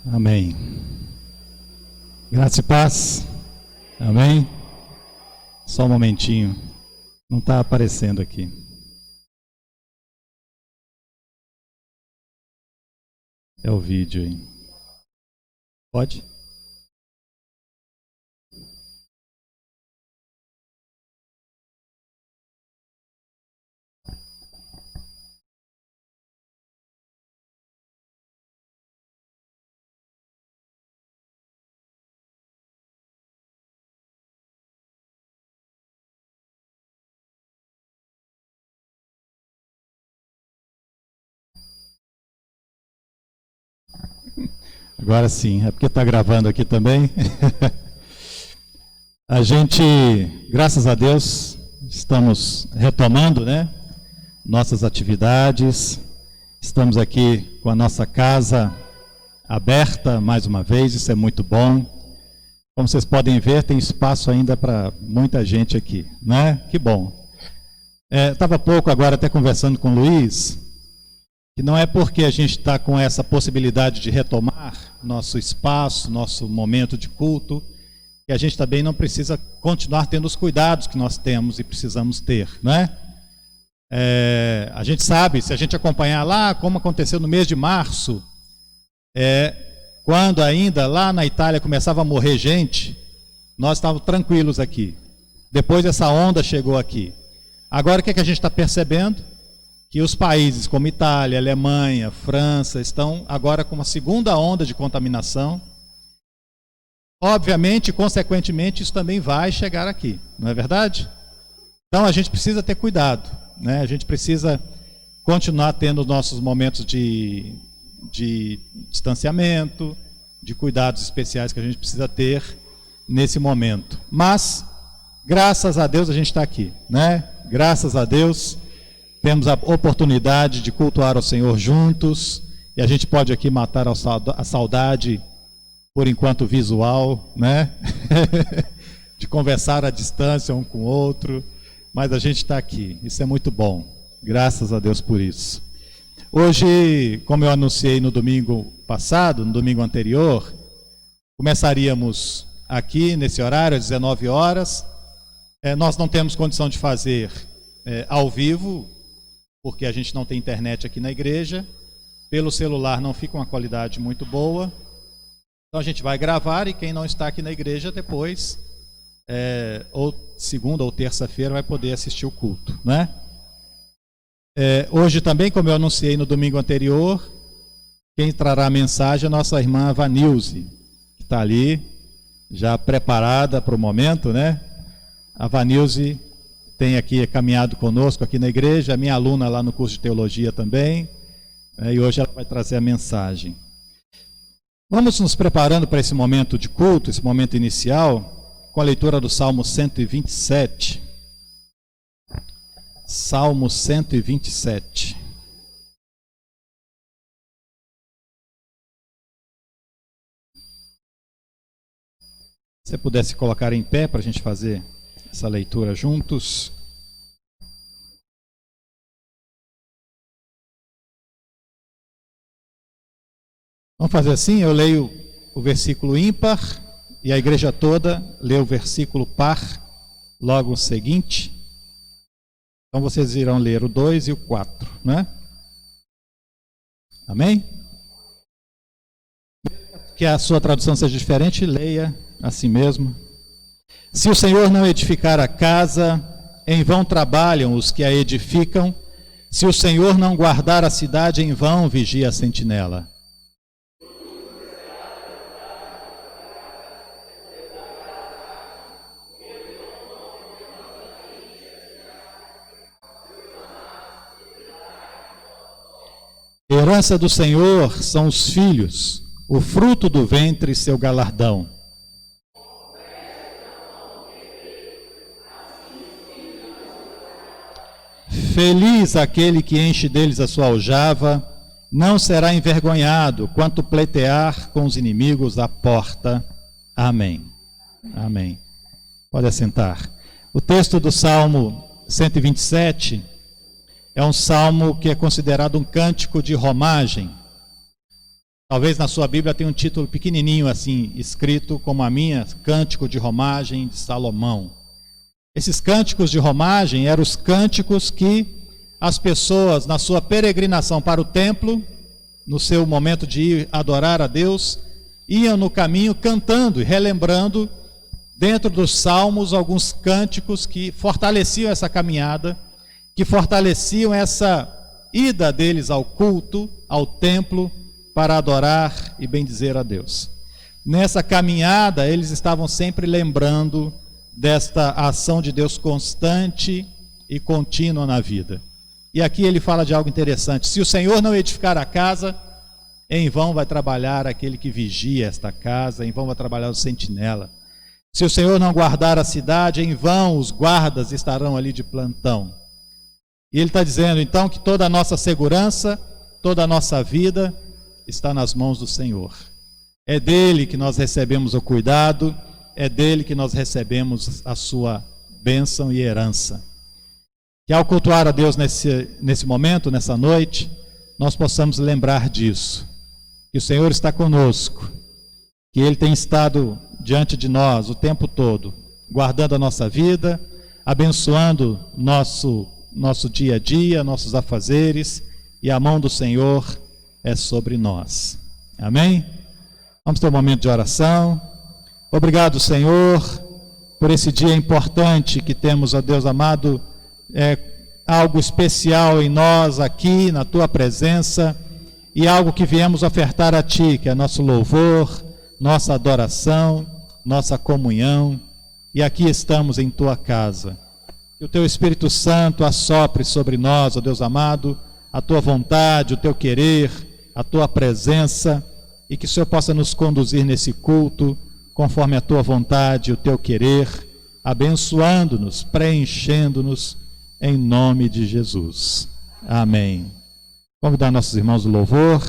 Amém. Graça e paz. Amém. Só um momentinho. Não está aparecendo aqui. É o vídeo aí. Pode? Agora sim, é porque está gravando aqui também. A gente, graças a Deus, estamos retomando, né, nossas atividades. Estamos aqui com a nossa casa aberta mais uma vez, isso é muito bom. Como vocês podem ver, tem espaço ainda para muita gente aqui, né? Que bom. Estava há pouco agora até conversando com o Luiz, que não é porque a gente está com essa possibilidade de retomar nosso espaço, nosso momento de culto, que a gente também não precisa continuar tendo os cuidados que nós temos e precisamos ter, né? A gente sabe, se a gente acompanhar lá, como aconteceu no mês de março, quando ainda lá na Itália começava a morrer gente, nós estávamos tranquilos aqui. Depois essa onda chegou aqui. Agora o que a gente está percebendo? Que os países como Itália, Alemanha, França estão agora com uma segunda onda de contaminação. Obviamente, consequentemente, isso também vai chegar aqui, não é verdade? Então a gente precisa ter cuidado, né? A gente precisa continuar tendo nossos momentos de distanciamento, de cuidados especiais que a gente precisa ter nesse momento. Mas, graças a Deus, a gente está aqui, né? Graças a Deus, temos a oportunidade de cultuar ao Senhor juntos, e a gente pode aqui matar a saudade, por enquanto visual, né? De conversar à distância um com o outro, mas a gente está aqui, isso é muito bom, graças a Deus por isso. Hoje, como eu anunciei no domingo passado, no domingo anterior, começaríamos aqui nesse horário, às 19 horas. Nós não temos condição de fazer ao vivo, porque a gente não tem internet aqui na igreja. Pelo celular não fica uma qualidade muito boa. Então a gente vai gravar e quem não está aqui na igreja depois, ou segunda ou terça-feira, vai poder assistir o culto, né? Hoje também, como eu anunciei no domingo anterior, quem trará a mensagem é a nossa irmã Vanilze, que está ali, já preparada para o momento, né? A Vanilze tem aqui caminhado conosco aqui na igreja, é minha aluna lá no curso de teologia também, e hoje ela vai trazer a mensagem. Vamos nos preparando para esse momento de culto, esse momento inicial, com a leitura do Salmo 127. Salmo 127. Se você pudesse colocar em pé para a gente fazer essa leitura juntos. Vamos fazer assim, eu leio o versículo ímpar e a igreja toda lê o versículo par logo o seguinte. Então vocês irão ler o 2 e o 4, né? Amém? Que a sua tradução seja diferente, leia assim mesmo. Se o Senhor não edificar a casa, em vão trabalham os que a edificam. Se o Senhor não guardar a cidade, em vão vigia a sentinela. Herança do Senhor são os filhos, o fruto do ventre seu galardão. Feliz aquele que enche deles a sua aljava, não será envergonhado quanto pleitear com os inimigos à porta. Amém. Amém. Pode assentar. O texto do Salmo 127 é um salmo que é considerado um cântico de romagem. Talvez na sua Bíblia tenha um título pequenininho assim, escrito como a minha, Cântico de Romagem de Salomão. Esses cânticos de romagem eram os cânticos que as pessoas, na sua peregrinação para o templo, no seu momento de ir adorar a Deus, iam no caminho cantando e relembrando, dentro dos salmos, alguns cânticos que fortaleciam essa caminhada, que fortaleciam essa ida deles ao culto, ao templo, para adorar e bendizer a Deus. Nessa caminhada, eles estavam sempre lembrando desta ação de Deus constante e contínua na vida. E aqui ele fala de algo interessante: se o Senhor não edificar a casa, em vão vai trabalhar aquele que vigia esta casa, em vão vai trabalhar o sentinela. Se o Senhor não guardar a cidade, em vão os guardas estarão ali de plantão. E ele está dizendo então que toda a nossa segurança, toda a nossa vida está nas mãos do Senhor. É dele que nós recebemos o cuidado, é dele que nós recebemos a sua bênção e herança. Que ao cultuar a Deus nesse momento, nessa noite, nós possamos lembrar disso, que o Senhor está conosco, que Ele tem estado diante de nós o tempo todo, guardando a nossa vida, abençoando nosso dia a dia, nossos afazeres, e a mão do Senhor é sobre nós. Amém? Vamos ter um momento de oração. Obrigado, Senhor, por esse dia importante que temos, ó Deus amado, algo especial em nós aqui, na Tua presença, e algo que viemos ofertar a Ti, que é nosso louvor, nossa adoração, nossa comunhão, e aqui estamos em Tua casa. Que o Teu Espírito Santo assopre sobre nós, ó Deus amado, a Tua vontade, o Teu querer, a Tua presença, e que o Senhor possa nos conduzir nesse culto, conforme a Tua vontade e o Teu querer, abençoando-nos, preenchendo-nos, em nome de Jesus. Amém. Convidar nossos irmãos do louvor.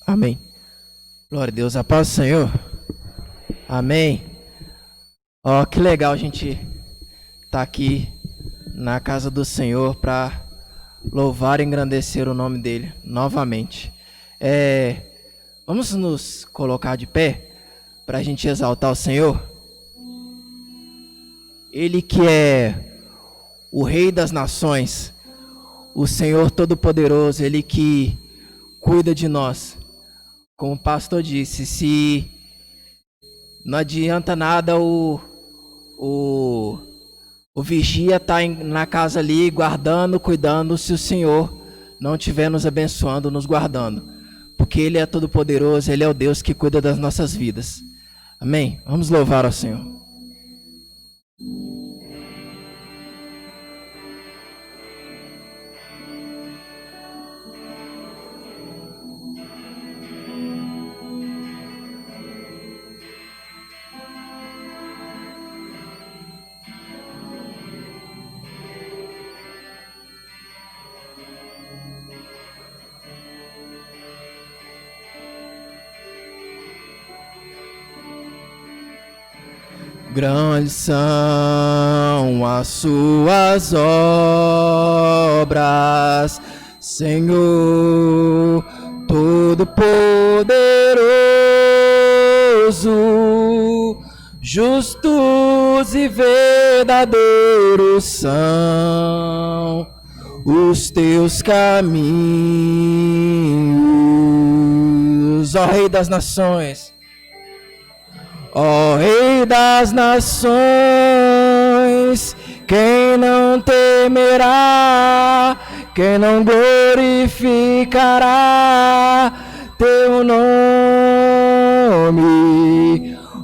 Amém. Glória a Deus, a paz do Senhor. Amém. Ó, que legal a gente tá aqui na casa do Senhor para louvar e engrandecer o nome dele novamente. Vamos nos colocar de pé para a gente exaltar o Senhor. Ele que é o Rei das Nações, o Senhor Todo-Poderoso, Ele que cuida de nós. Como o pastor disse, se não adianta nada o vigia estar na casa ali, guardando, cuidando, se o Senhor não estiver nos abençoando, nos guardando. Porque Ele é todo poderoso, Ele é o Deus que cuida das nossas vidas. Amém? Vamos louvar ao Senhor. Grandes são as suas obras, Senhor Todo-Poderoso, justos e verdadeiros são os teus caminhos, ó Rei das Nações. Ó Rei das Nações, quem não temerá, quem não glorificará teu nome?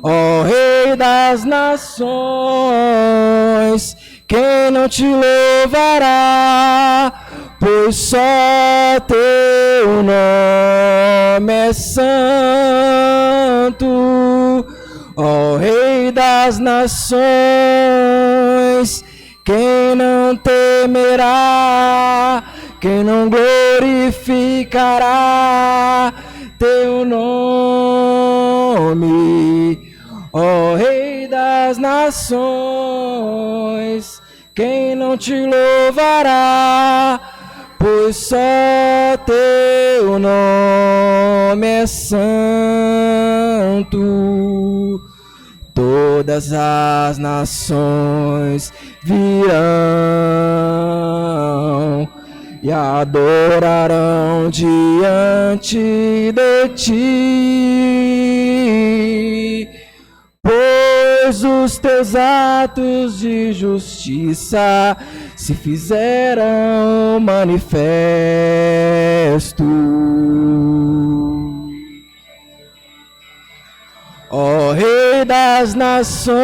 Ó Rei das Nações, quem não te louvará, pois só teu nome é santo. Ó Rei das Nações, quem não temerá, quem não glorificará teu nome, ó Rei das nações? Quem não te louvará, pois só teu nome é santo. Todas as nações virão e adorarão diante de ti, pois os teus atos de justiça se fizeram manifesto. Ó Rei das nações,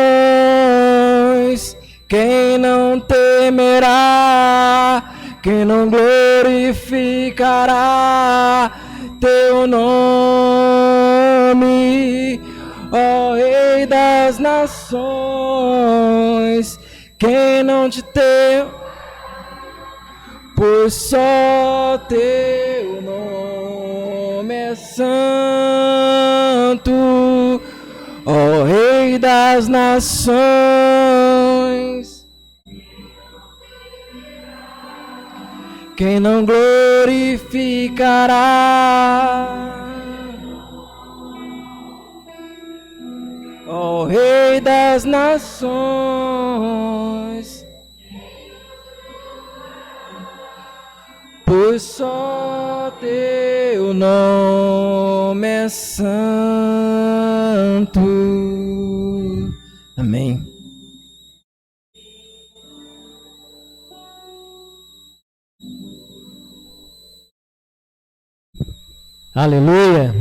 quem não temerá, quem não glorificará teu nome, ó Rei das nações? Quem não te tem, pois só teu nome é santo, ó Rei das nações. Quem não glorificará, ó Rei das nações, pois só teu nome é santo. Amém. Aleluia!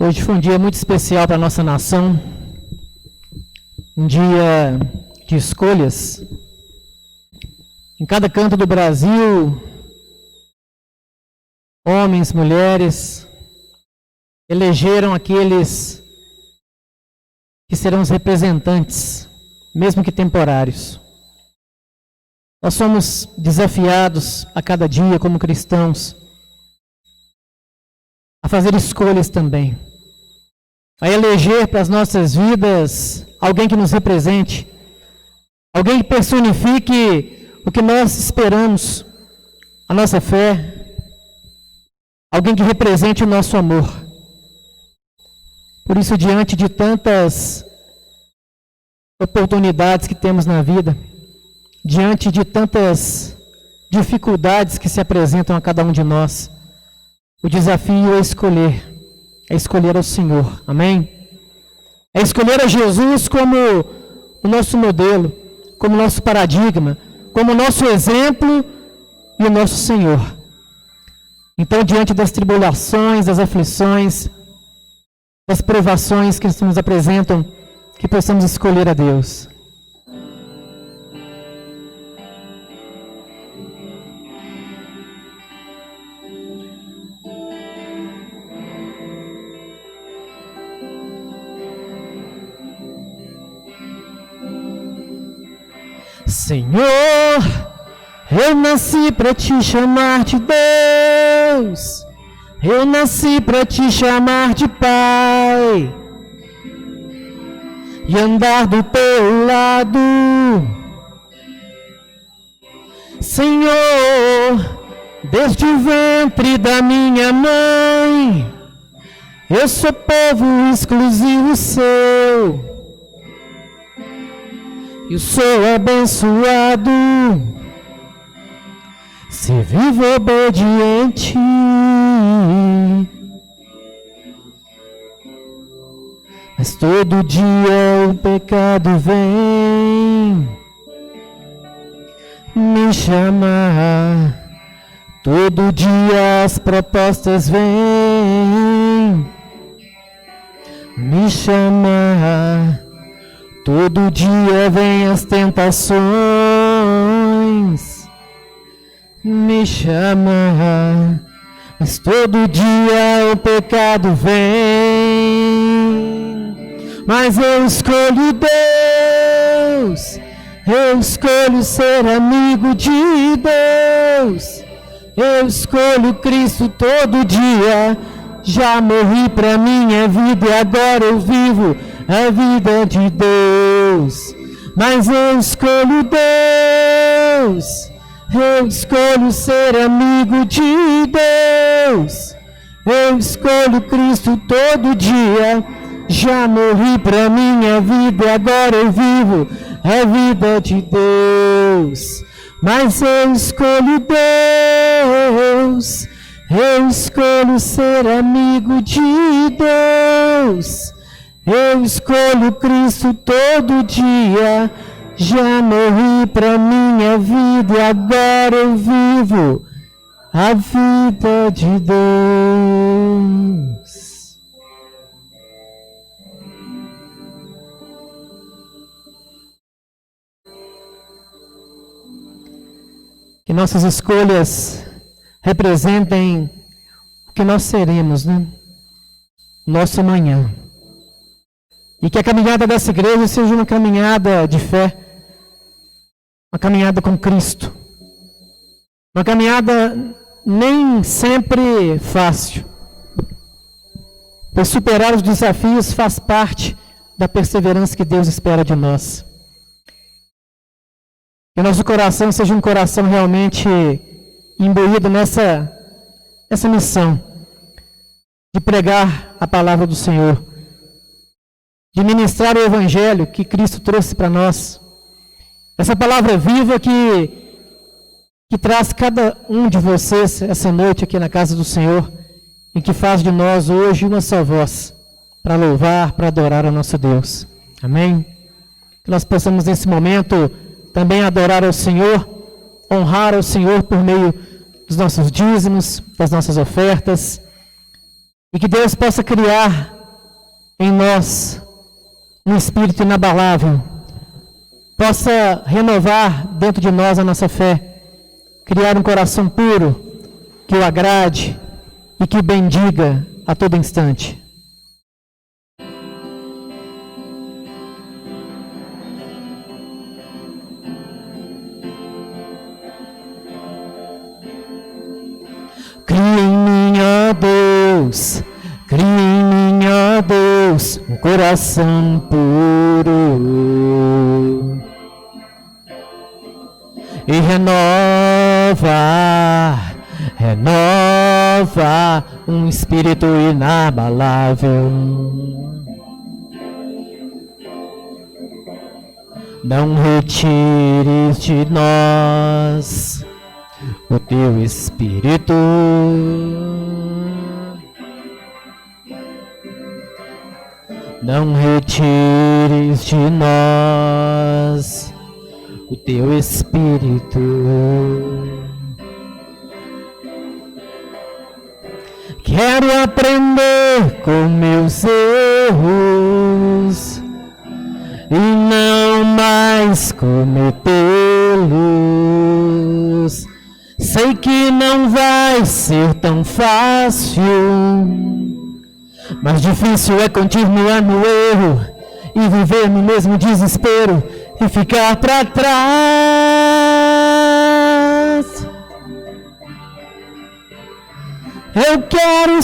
Hoje foi um dia muito especial para a nossa nação, um dia de escolhas. Em cada canto do Brasil, homens, mulheres, elegeram aqueles que serão os representantes, mesmo que temporários. Nós somos desafiados a cada dia como cristãos a fazer escolhas também, a eleger para as nossas vidas alguém que nos represente, alguém que personifique o que nós esperamos, a nossa fé, alguém que represente o nosso amor. Por isso, diante de tantas oportunidades que temos na vida, diante de tantas dificuldades que se apresentam a cada um de nós, o desafio é escolher ao Senhor, amém? É escolher a Jesus como o nosso modelo, como o nosso paradigma, como o nosso exemplo e o nosso Senhor. Então, diante das tribulações, das aflições, das provações que nos apresentam, que possamos escolher a Deus. Senhor, eu nasci para te chamar de Deus, eu nasci para te chamar de Pai e andar do teu lado. Senhor, desde o ventre da minha mãe, eu sou povo exclusivo seu. Eu sou abençoado, se vivo obediente. Mas todo dia o pecado vem me chamar, todo dia as propostas vêm me chamar. Todo dia vem as tentações me chamar, mas todo dia o pecado vem. Mas eu escolho Deus, eu escolho ser amigo de Deus, Eu escolho Cristo todo dia. Já morri pra minha vida e agora eu vivo a vida de Deus. Mas eu escolho Deus. Eu escolho ser amigo de Deus. Eu escolho Cristo todo dia. Já morri pra minha vida e agora eu vivo a vida de Deus. Mas eu escolho Deus. Eu escolho ser amigo de Deus. Eu escolho Cristo todo dia. Já morri pra minha vida e agora eu vivo a vida de Deus. Que nossas escolhas representem o que nós seremos, né? Nosso amanhã. E que a caminhada dessa igreja seja uma caminhada de fé, uma caminhada com Cristo. Uma caminhada nem sempre fácil. Pois superar os desafios faz parte da perseverança que Deus espera de nós. Que o nosso coração seja um coração realmente imbuído nessa missão de pregar a palavra do Senhor, de ministrar o Evangelho que Cristo trouxe para nós. Essa palavra viva que traz cada um de vocês essa noite aqui na casa do Senhor e que faz de nós hoje uma só voz para louvar, para adorar ao nosso Deus. Amém? Que nós possamos nesse momento também adorar ao Senhor, honrar ao Senhor por meio dos nossos dízimos, das nossas ofertas, e que Deus possa criar em nós um espírito inabalável, possa renovar dentro de nós a nossa fé, criar um coração puro, que o agrade e que o bendiga a todo instante. Cria em mim, ó Deus, cria em mim, ó Deus, um coração puro e renova um espírito inabalável. Não retires de nós o teu Espírito, não retires de nós o teu Espírito. Quero aprender com meus erros e não mais cometê-los. Sei que não vai ser tão fácil, mas difícil é continuar no erro e viver no mesmo desespero e ficar para trás. Eu quero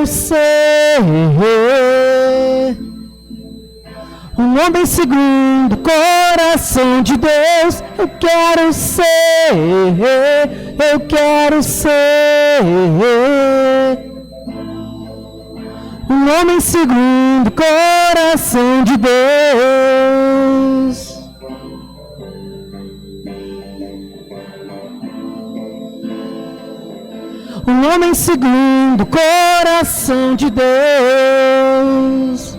ser um homem segundo o coração de Deus. Eu quero ser um homem segundo o coração de Deus. Um homem segundo o coração de Deus.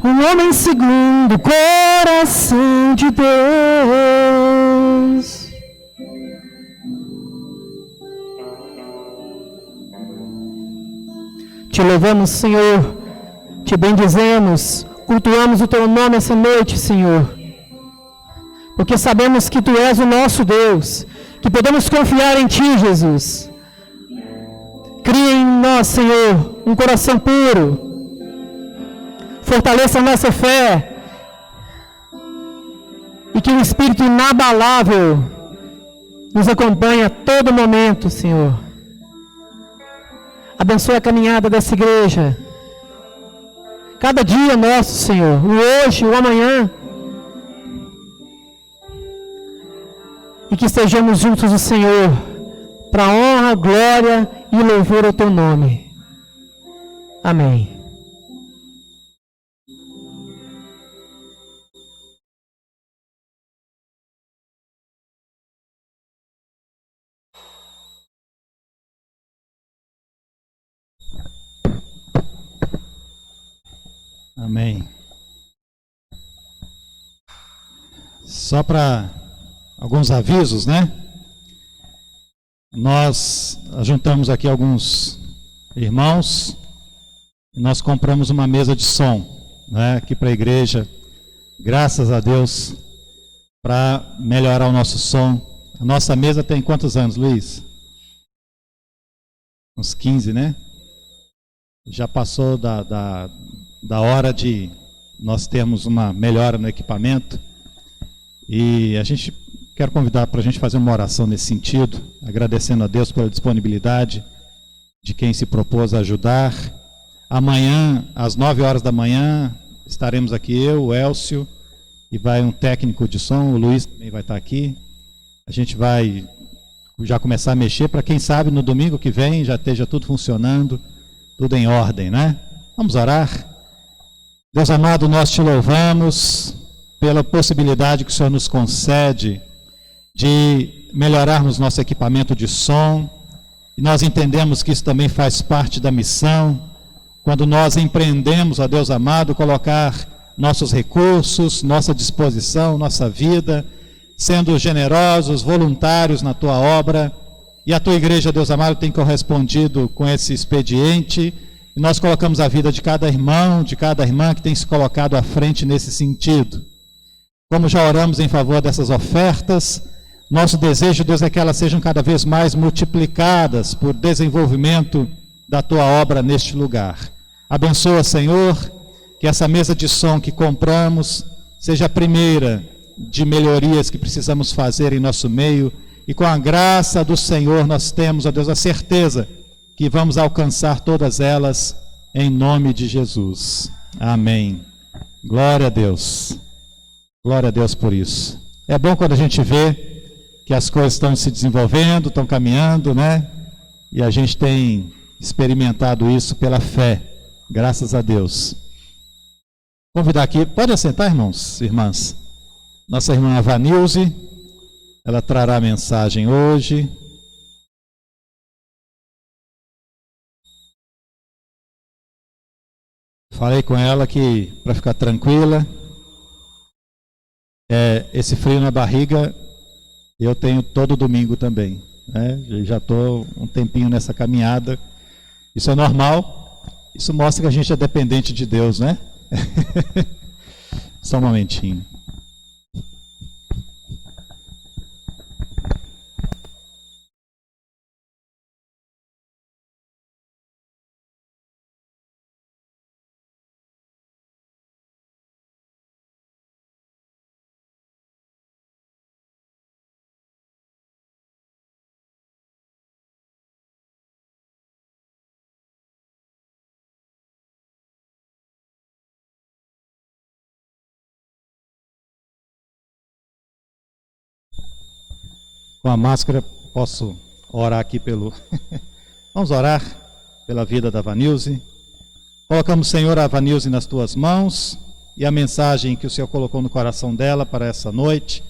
Um homem segundo o coração de Deus. Te louvamos, Senhor, te bendizemos, cultuamos o teu nome essa noite, Senhor, porque sabemos que tu és o nosso Deus, que podemos confiar em ti, Jesus. Cria em nós, Senhor, um coração puro. fortaleça a nossa fé. E que o Espírito inabalável nos acompanhe a todo momento, Senhor. Abençoe a caminhada dessa igreja. Cada dia nosso, Senhor. O hoje, o amanhã. E que estejamos juntos do Senhor, para honra, glória e louvor ao Teu nome. Amém. Amém. Só para alguns avisos, né? Nós juntamos aqui alguns irmãos e nós compramos uma mesa de som, né, aqui para a igreja, graças a Deus, para melhorar o nosso som. A nossa mesa tem quantos anos, Luiz? Uns 15, né? Já passou da hora de nós termos uma melhora no equipamento. E a gente quer convidar para a gente fazer uma oração nesse sentido, agradecendo a Deus pela disponibilidade de quem se propôs a ajudar. Amanhã, às 9 horas da manhã, estaremos aqui eu, o Elcio, e vai um técnico de som, o Luiz também vai estar aqui. A gente vai já começar a mexer para quem sabe no domingo que vem já esteja tudo funcionando, tudo em ordem, né? Vamos orar. Deus amado, nós te louvamos pela possibilidade que o Senhor nos concede de melhorarmos nosso equipamento de som, e nós entendemos que isso também faz parte da missão, quando nós empreendemos, ó Deus amado, colocar nossos recursos, nossa disposição, nossa vida, sendo generosos, voluntários na tua obra, e a tua igreja, Deus amado, tem correspondido com esse expediente, e nós colocamos a vida de cada irmão, de cada irmã que tem se colocado à frente nesse sentido. Como já oramos em favor dessas ofertas, nosso desejo, Deus, é que elas sejam cada vez mais multiplicadas por desenvolvimento da tua obra neste lugar. Abençoa, Senhor, que essa mesa de som que compramos seja a primeira de melhorias que precisamos fazer em nosso meio, e com a graça do Senhor nós temos, ó Deus, a certeza que vamos alcançar todas elas em nome de Jesus. Amém. Glória a Deus. Glória a Deus por isso. É bom quando a gente vê que as coisas estão se desenvolvendo, estão caminhando, né? E a gente tem experimentado isso pela fé, graças a Deus. Convidar aqui, pode assentar, irmãos, irmãs. Nossa irmã Vanilze, ela trará a mensagem hoje. Falei com ela que, para ficar tranquila, esse frio na barriga eu tenho todo domingo também, né? Já estou um tempinho nessa caminhada. Isso é normal. Isso mostra que a gente é dependente de Deus, né? Só um momentinho. Com a máscara, posso orar aqui pelo... Vamos orar pela vida da Vanilze. Colocamos, Senhor, a Vanilze nas tuas mãos e a mensagem que o Senhor colocou no coração dela para essa noite.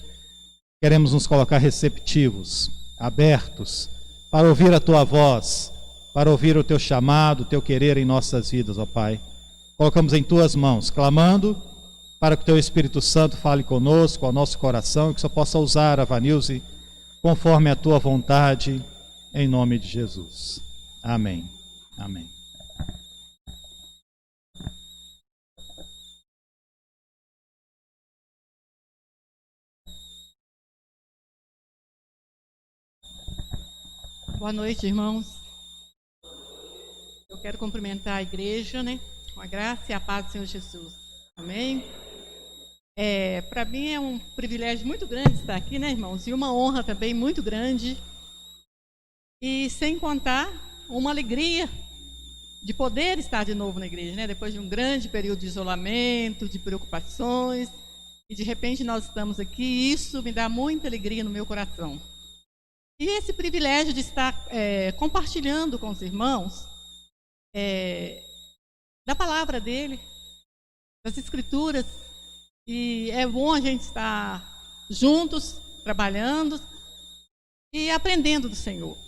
Queremos nos colocar receptivos, abertos, para ouvir a tua voz, para ouvir o teu chamado, o teu querer em nossas vidas, ó Pai. Colocamos em tuas mãos, clamando para que o teu Espírito Santo fale conosco, ao nosso coração, e que o Senhor possa usar a Vanilze conforme a tua vontade, em nome de Jesus. Amém. Amém. Boa noite, irmãos. Eu quero cumprimentar a igreja, né? Com a graça e a paz do Senhor Jesus. Amém? Para mim é um privilégio muito grande estar aqui, né, irmãos? E uma honra também muito grande. E sem contar uma alegria de poder estar de novo na igreja, né? Depois de um grande período de isolamento, de preocupações. E de repente nós estamos aqui e isso me dá muita alegria no meu coração. E esse privilégio de estar compartilhando com os irmãos da palavra dele, das escrituras. E é bom a gente estar juntos, trabalhando e aprendendo do Senhor.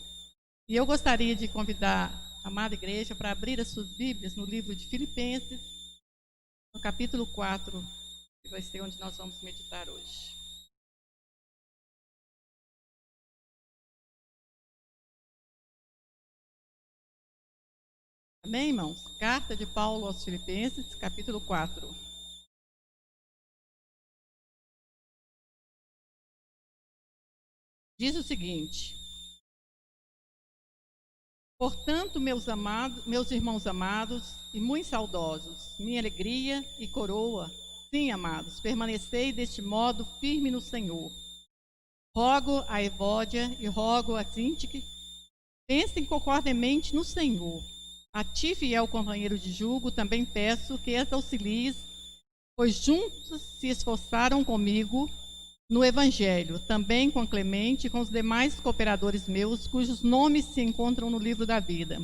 E eu gostaria de convidar a amada igreja para abrir as suas Bíblias no livro de Filipenses, no capítulo 4, que vai ser onde nós vamos meditar hoje. Amém, irmãos? Carta de Paulo aos Filipenses, capítulo 4. Diz o seguinte: portanto, meus irmãos amados e muito saudosos, minha alegria e coroa, sim, amados, permanecei deste modo firme no Senhor. Rogo a Evódia e rogo a Sintique, pensem concordemente no Senhor. A ti, fiel companheiro de julgo, também peço que as auxilies, pois juntos se esforçaram comigo no Evangelho, também com Clemente e com os demais cooperadores meus, cujos nomes se encontram no livro da vida.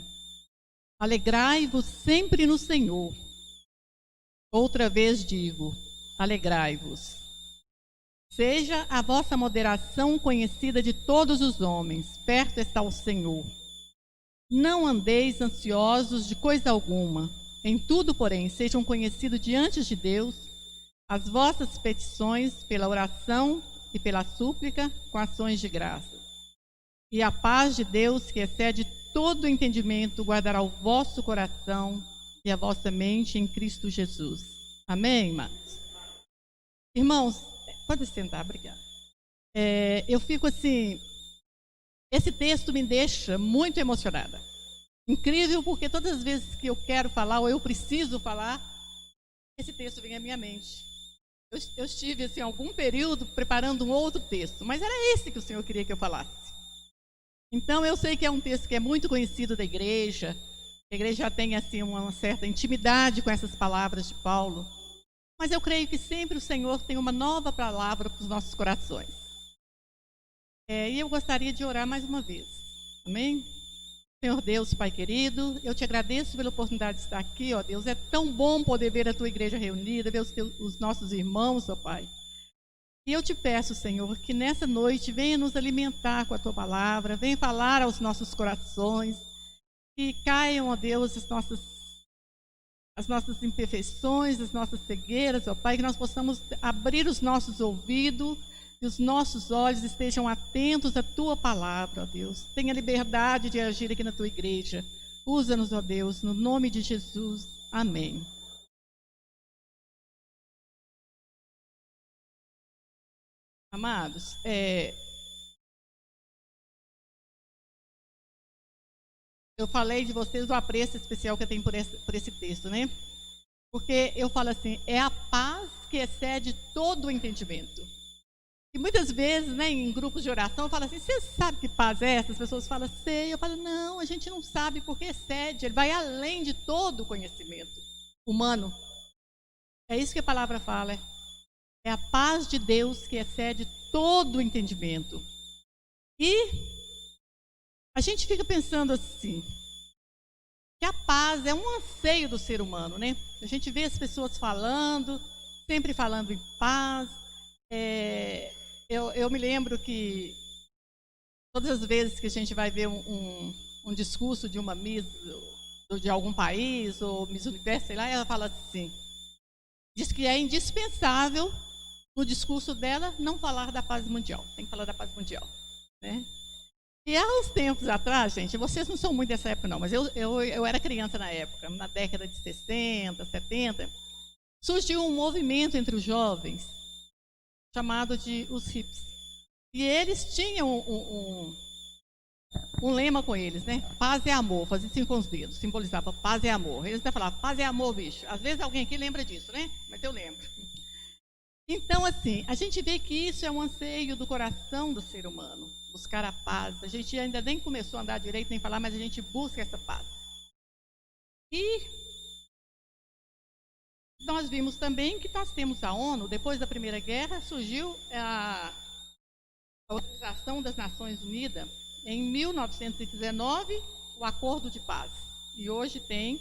Alegrai-vos sempre no Senhor. Outra vez digo, alegrai-vos. Seja a vossa moderação conhecida de todos os homens, perto está o Senhor. Não andeis ansiosos de coisa alguma. Em tudo, porém, sejam conhecidos diante de Deus as vossas petições pela oração e pela súplica com ações de graça. E a paz de Deus, que excede todo entendimento, guardará o vosso coração e a vossa mente em Cristo Jesus. Amém, irmãos? Irmãos, pode sentar, obrigada. Eu fico assim, esse texto me deixa muito emocionada. Incrível, porque todas as vezes que eu quero falar ou eu preciso falar, esse texto vem à minha mente. Eu estive assim, algum período preparando um outro texto, mas era esse que o Senhor queria que eu falasse. Então eu sei que é um texto que é muito conhecido da igreja. A igreja já tem assim uma certa intimidade com essas palavras de Paulo. Mas eu creio que sempre o Senhor tem uma nova palavra para os nossos corações. E eu gostaria de orar mais uma vez. Amém? Senhor Deus, Pai querido, eu te agradeço pela oportunidade de estar aqui, ó Deus. É tão bom poder ver a tua igreja reunida, ver os nossos irmãos, ó Pai. E eu te peço, Senhor, que nessa noite venha nos alimentar com a tua palavra, venha falar aos nossos corações, que caiam, ó Deus, as nossas imperfeições, as nossas cegueiras, ó Pai, que nós possamos abrir os nossos ouvidos e os nossos olhos estejam atentos à tua palavra, ó Deus. Tenha liberdade de agir aqui na tua igreja. Usa-nos, ó Deus, no nome de Jesus. Amém. Amados, eu falei de vocês do apreço especial que eu tenho por esse texto, né? Porque eu falo assim, é a paz que excede todo o entendimento. E muitas vezes, né, em grupos de oração, eu falo assim, você sabe que paz é essa? As pessoas falam, sei. Eu falo, não, a gente não sabe porque excede. Ele vai além de todo o conhecimento humano. É isso que a palavra fala. É a paz de Deus que excede todo o entendimento. E a gente fica pensando assim, que a paz é um anseio do ser humano, né? A gente vê as pessoas falando, sempre falando em paz. Eu me lembro que todas as vezes que a gente vai ver um discurso de uma Miss de algum país, ou Miss Universo, sei lá, ela fala assim, diz que é indispensável no discurso dela não falar da paz mundial, tem que falar da paz mundial, né? E há uns tempos atrás, gente, vocês não são muito dessa época não, mas eu era criança na época, na década de 60, 70, surgiu um movimento entre os jovens, chamado de os hippies. E eles tinham um lema com eles, né? Paz é amor, fazia assim com os dedos, simbolizava paz é amor. Eles até falavam, paz é amor, bicho. Às vezes alguém aqui lembra disso, né? Mas eu lembro. Então, assim, a gente vê que isso é um anseio do coração do ser humano, buscar a paz. A gente ainda nem começou a andar direito, nem falar, mas a gente busca essa paz. E nós vimos também que nós temos a ONU, depois da Primeira Guerra, surgiu a Organização das Nações Unidas, em 1919, o Acordo de Paz. E hoje tem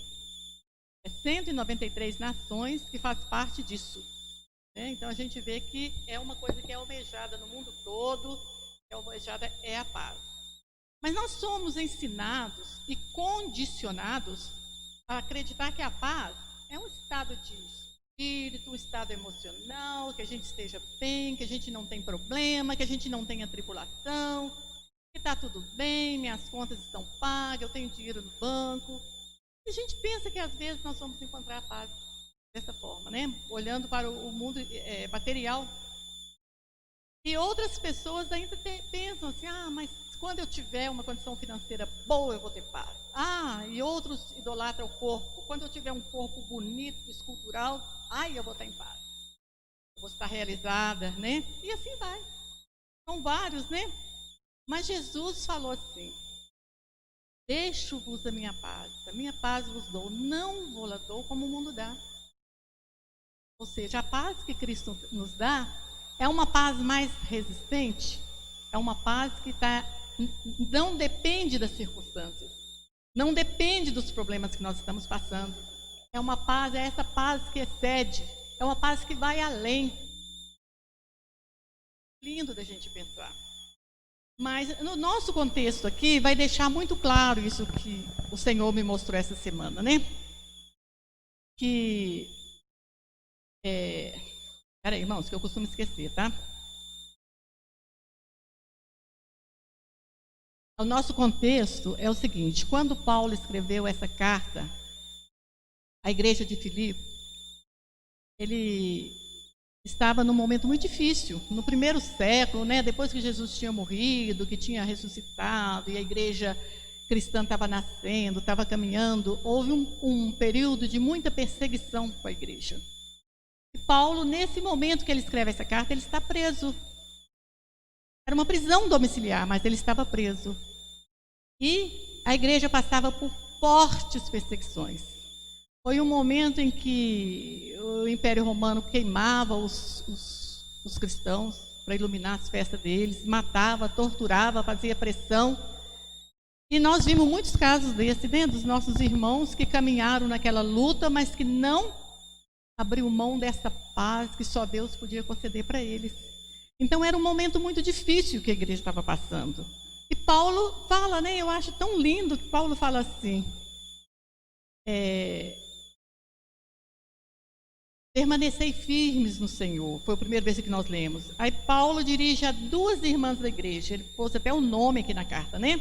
193 nações que fazem parte disso. Então a gente vê que é uma coisa que é almejada no mundo todo, que é almejada é a paz. Mas nós somos ensinados e condicionados a acreditar que a paz é um estado de espírito, um estado emocional, que a gente esteja bem, que a gente não tem problema, que a gente não tenha tribulação, que está tudo bem, minhas contas estão pagas, eu tenho dinheiro no banco. E a gente pensa que às vezes nós vamos encontrar a paz dessa forma, né? Olhando para o mundo material. E outras pessoas ainda pensam assim, mas quando eu tiver uma condição financeira boa, eu vou ter paz. E outros idolatram o corpo. Quando eu tiver um corpo bonito, escultural, eu vou estar em paz. Eu vou estar realizada, né? E assim vai. São vários, né? Mas Jesus falou assim, deixo-vos a minha paz vos dou, não vou lá dou como o mundo dá. Ou seja, a paz que Cristo nos dá é uma paz mais resistente, é uma paz que não depende das circunstâncias, não depende dos problemas que nós estamos passando. É essa paz que excede, é uma paz que vai além. Lindo da gente pensar. Mas no nosso contexto aqui vai deixar muito claro isso que o Senhor me mostrou essa semana, né? Que peraí, irmãos, que eu costumo esquecer, tá? O nosso contexto é o seguinte: quando Paulo escreveu essa carta à igreja de Filipe, ele estava num momento muito difícil, no primeiro século, né? Depois que Jesus tinha morrido, que tinha ressuscitado e a igreja cristã estava nascendo, estava caminhando, houve um período de muita perseguição com a igreja. E Paulo, nesse momento que ele escreve essa carta, ele está preso. Era uma prisão domiciliar, mas ele estava preso. E a igreja passava por fortes perseguições. Foi um momento em que o Império Romano queimava os cristãos para iluminar as festas deles, matava, torturava, fazia pressão. E nós vimos muitos casos desses, né, dos nossos irmãos que caminharam naquela luta, mas que não abriu mão dessa paz que só Deus podia conceder para eles. Então era um momento muito difícil que a igreja estava passando. E Paulo fala, né? Eu acho tão lindo que Paulo fala assim, permanecei firmes no Senhor. Foi o primeiro versículo que nós lemos. Aí Paulo dirige a duas irmãs da igreja. Ele pôs até o nome aqui na carta, né?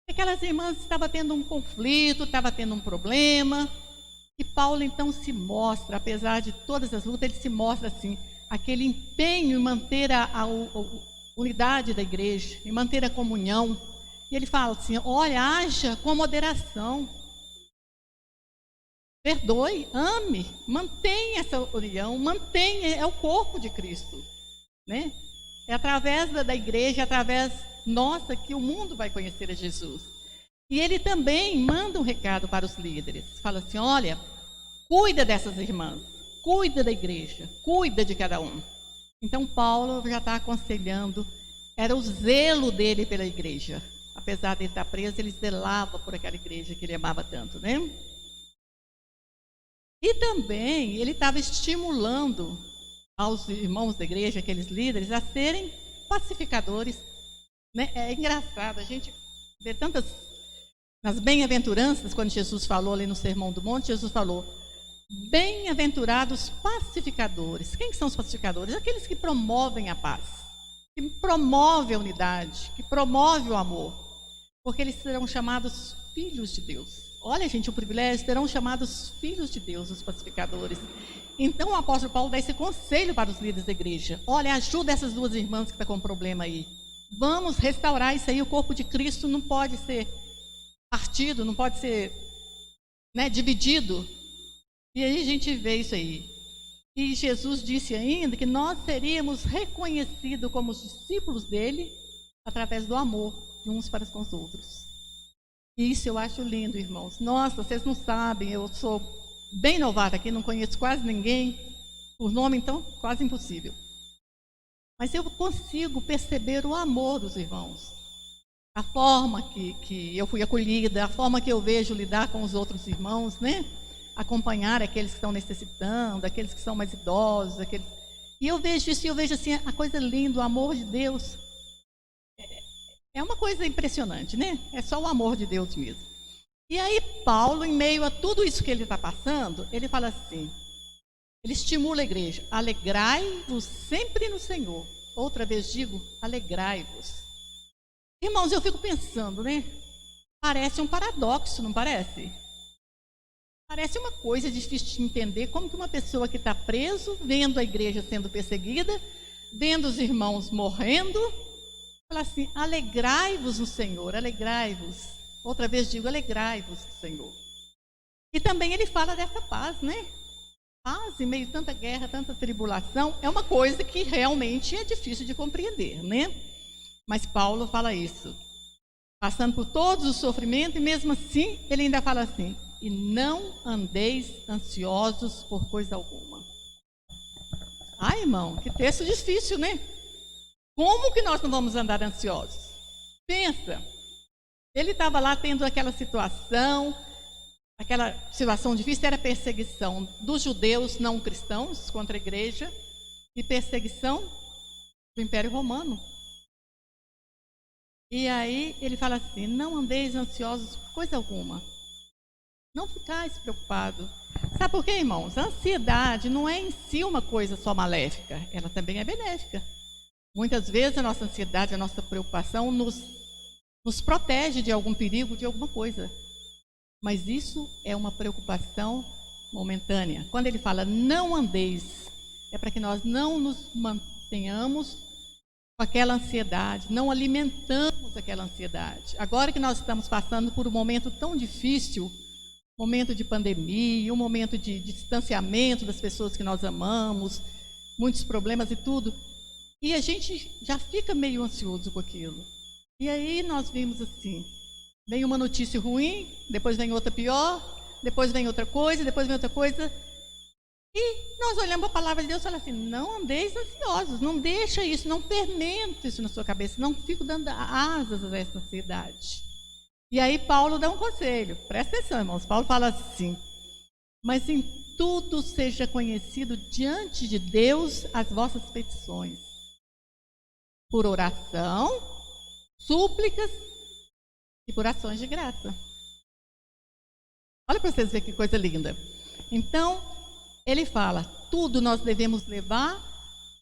Aquelas irmãs estavam tendo um conflito, estavam tendo um problema. E Paulo então se mostra, apesar de todas as lutas, ele se mostra assim, aquele empenho em manter a unidade da igreja, em manter a comunhão. E ele fala assim, olha, haja com moderação. Perdoe, ame, mantenha essa união, mantenha, é o corpo de Cristo, né? É através da igreja, através nossa, que o mundo vai conhecer a Jesus. E ele também manda um recado para os líderes, fala assim, olha, cuida dessas irmãs, cuida da igreja, cuida de cada um. Então Paulo já está aconselhando, era o zelo dele pela igreja, apesar de ele estar preso, ele zelava por aquela igreja que ele amava tanto, né? E também ele estava estimulando aos irmãos da igreja, aqueles líderes, a serem pacificadores, né? É engraçado, a gente vê tantas, nas bem-aventuranças, quando Jesus falou ali no Sermão do Monte, Jesus falou, bem-aventurados pacificadores. Quem são os pacificadores? Aqueles que promovem a paz, que promovem a unidade, que promovem o amor, porque eles serão chamados filhos de Deus. Olha, gente, o privilégio, serão chamados filhos de Deus, os pacificadores. Então o apóstolo Paulo dá esse conselho para os líderes da igreja. Olha, ajuda essas duas irmãs que estão com problema aí. Vamos restaurar isso aí. O corpo de Cristo não pode ser partido, não pode ser, né, dividido. E aí a gente vê isso aí. E Jesus disse ainda que nós seríamos reconhecidos como os discípulos dele através do amor de uns para com os outros. E isso eu acho lindo, irmãos. Nossa, vocês não sabem, eu sou bem novata aqui, não conheço quase ninguém. Por nome, então, quase impossível. Mas eu consigo perceber o amor dos irmãos. A forma que eu fui acolhida, a forma que eu vejo lidar com os outros irmãos, né? Acompanhar aqueles que estão necessitando, aqueles que são mais idosos, aqueles... E eu vejo isso, e eu vejo assim, a coisa linda, o amor de Deus. É uma coisa impressionante, né? É só o amor de Deus mesmo. E aí Paulo, em meio a tudo isso que ele está passando, ele fala assim, ele estimula a igreja, alegrai-vos sempre no Senhor. Outra vez digo, alegrai-vos. Irmãos, eu fico pensando, né? Parece um paradoxo, não parece? Parece uma coisa difícil de entender, como que uma pessoa que está preso, vendo a igreja sendo perseguida, vendo os irmãos morrendo, fala assim, alegrai-vos no Senhor, alegrai-vos. Outra vez digo, alegrai-vos no Senhor. E também ele fala dessa paz, né? Paz em meio a tanta guerra, tanta tribulação, é uma coisa que realmente é difícil de compreender, né? Mas Paulo fala isso, passando por todos os sofrimentos, e mesmo assim, ele ainda fala assim, e não andeis ansiosos por coisa alguma. Ai, irmão, que texto difícil, né? Como que nós não vamos andar ansiosos? Pensa, ele estava lá tendo aquela situação difícil, era perseguição dos judeus não cristãos contra a igreja e perseguição do Império Romano. E aí ele fala assim, não andeis ansiosos por coisa alguma. Não ficais preocupados. Sabe por quê, irmãos? A ansiedade não é em si uma coisa só maléfica, ela também é benéfica. Muitas vezes a nossa ansiedade, a nossa preocupação nos protege de algum perigo, de alguma coisa. Mas isso é uma preocupação momentânea. Quando ele fala não andeis, é para que nós não nos mantenhamos com aquela ansiedade, não alimentamos aquela ansiedade. Agora que nós estamos passando por um momento tão difícil, momento de pandemia, um momento de distanciamento das pessoas que nós amamos, muitos problemas e tudo, e a gente já fica meio ansioso com aquilo. E aí nós vimos assim, vem uma notícia ruim, depois vem outra pior, depois vem outra coisa, depois vem outra coisa. E nós olhamos a palavra de Deus e falamos assim, não andeis ansiosos, não deixa isso, não fermenta isso na sua cabeça, não fico dando asas a essa ansiedade. E aí Paulo dá um conselho, presta atenção, irmãos, Paulo fala assim, mas em tudo seja conhecido diante de Deus as vossas petições, por oração, súplicas e por ações de graça. Olha para vocês verem que coisa linda. Então, ele fala, tudo nós devemos levar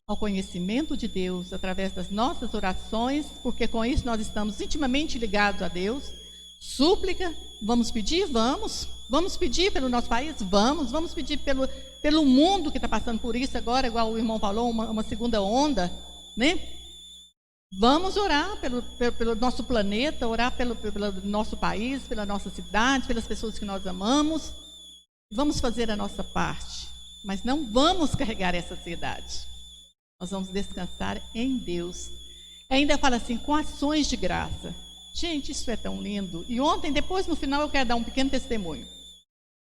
ao conhecimento de Deus, através das nossas orações, porque com isso nós estamos intimamente ligados a Deus. Súplica, vamos pedir? Vamos pedir pelo nosso país? Vamos pedir pelo mundo que está passando por isso agora, igual o irmão falou, uma segunda onda, né? Vamos orar pelo nosso planeta, orar pelo nosso país, pela nossa cidade, pelas pessoas que nós amamos. Vamos fazer a nossa parte, mas não vamos carregar essa ansiedade. Nós vamos descansar em Deus. Ainda fala assim, com ações de graça. Gente, isso é tão lindo. E ontem, depois, no final, eu quero dar um pequeno testemunho.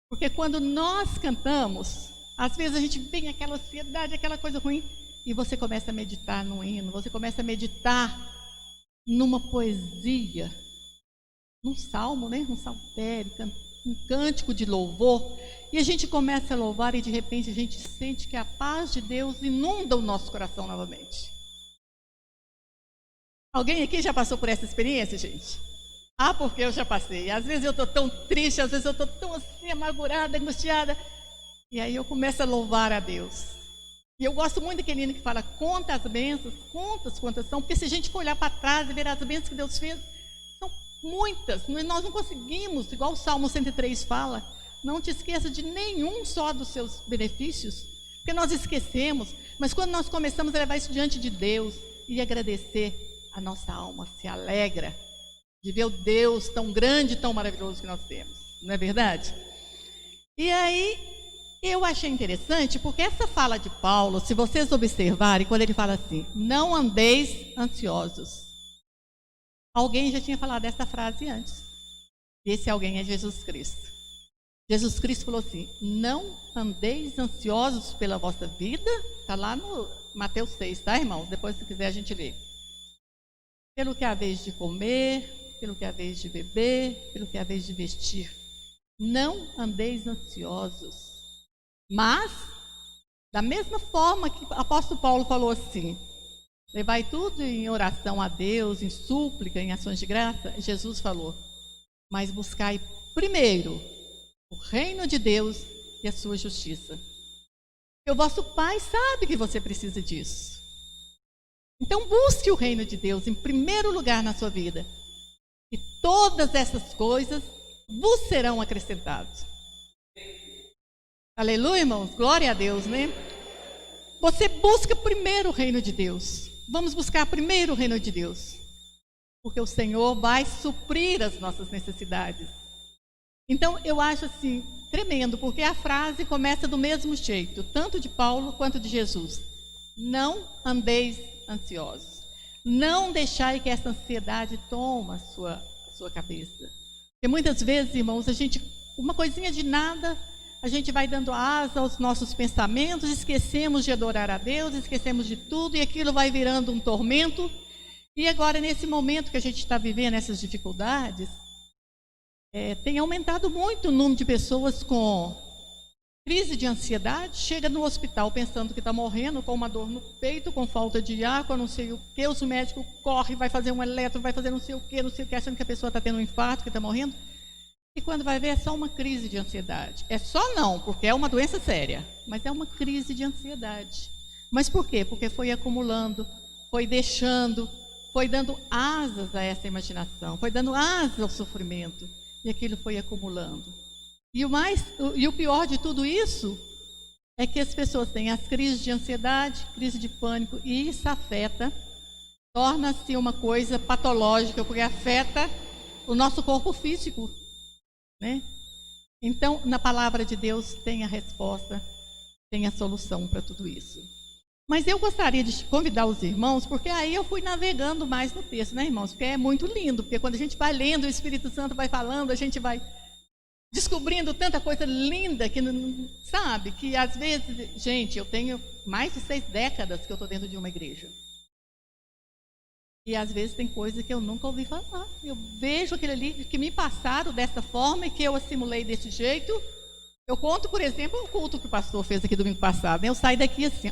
Porque quando nós cantamos, às vezes a gente vem aquela ansiedade, aquela coisa ruim, e você começa a meditar num hino, você começa a meditar numa poesia, num salmo, né? Um saltério, um cântico de louvor. E a gente começa a louvar e de repente a gente sente que a paz de Deus inunda o nosso coração novamente. Alguém aqui já passou por essa experiência, gente? Ah, porque eu já passei. Às vezes eu estou tão triste, às vezes eu estou tão assim, amargurada, angustiada. E aí eu começo a louvar a Deus. E eu gosto muito daquele hino que fala, conta as bênçãos, quantas são, porque se a gente for olhar para trás e ver as bênçãos que Deus fez, são muitas. Nós não conseguimos, igual o Salmo 103 fala, não te esqueça de nenhum só dos seus benefícios, porque nós esquecemos, mas quando nós começamos a levar isso diante de Deus e agradecer, a nossa alma se alegra de ver o Deus tão grande e tão maravilhoso que nós temos. Não é verdade? E aí, eu achei interessante, porque essa fala de Paulo, se vocês observarem, quando ele fala assim, não andeis ansiosos. Alguém já tinha falado essa frase antes. Esse alguém é Jesus Cristo. Jesus Cristo falou assim, não andeis ansiosos pela vossa vida. Está lá no Mateus 6, tá, irmãos? Depois, se quiser, a gente lê. Pelo que há vez de comer, pelo que há vez de beber, pelo que há vez de vestir. Não andeis ansiosos. Mas, da mesma forma que o apóstolo Paulo falou assim, levai tudo em oração a Deus, em súplica, em ações de graça, Jesus falou, mas buscai primeiro o reino de Deus e a sua justiça. E o vosso Pai sabe que você precisa disso. Então busque o reino de Deus em primeiro lugar na sua vida. E todas essas coisas vos serão acrescentadas. Aleluia, irmãos? Glória a Deus, né? Você busca primeiro o reino de Deus. Vamos buscar primeiro o reino de Deus. Porque o Senhor vai suprir as nossas necessidades. Então, eu acho assim, tremendo, porque a frase começa do mesmo jeito, tanto de Paulo quanto de Jesus. Não andeis ansiosos. Não deixai que essa ansiedade tome a sua cabeça. Porque muitas vezes, irmãos, uma coisinha de nada, a gente vai dando asa aos nossos pensamentos, esquecemos de adorar a Deus, esquecemos de tudo, e aquilo vai virando um tormento. E agora, nesse momento que a gente está vivendo essas dificuldades, tem aumentado muito o número de pessoas com crise de ansiedade, chega no hospital pensando que está morrendo, com uma dor no peito, com falta de ar, com não sei o que, os médicos correm, vai fazer um eletro, vai fazer não sei o que, achando que a pessoa está tendo um infarto, que está morrendo. E quando vai ver, é só uma crise de ansiedade. É só não, porque é uma doença séria, mas é uma crise de ansiedade. Mas por quê? Porque foi acumulando, foi deixando, foi dando asas a essa imaginação, foi dando asas ao sofrimento. E aquilo foi acumulando. E o pior de tudo isso é que as pessoas têm as crises de ansiedade, crise de pânico, e isso afeta, torna-se uma coisa patológica, porque afeta o nosso corpo físico, né? Então, na palavra de Deus tem a resposta, tem a solução para tudo isso. Mas eu gostaria de convidar os irmãos, porque aí eu fui navegando mais no texto, né, irmãos? Porque é muito lindo, porque quando a gente vai lendo, o Espírito Santo vai falando, a gente vai descobrindo tanta coisa linda que, sabe, que às vezes, gente, eu tenho mais de 6 décadas que eu estou dentro de uma igreja. E às vezes tem coisa que eu nunca ouvi falar. Eu vejo aquele ali que me passaram dessa forma e que eu assimilei desse jeito. Eu conto, por exemplo, o culto que o pastor fez aqui domingo passado. Eu saí daqui assim,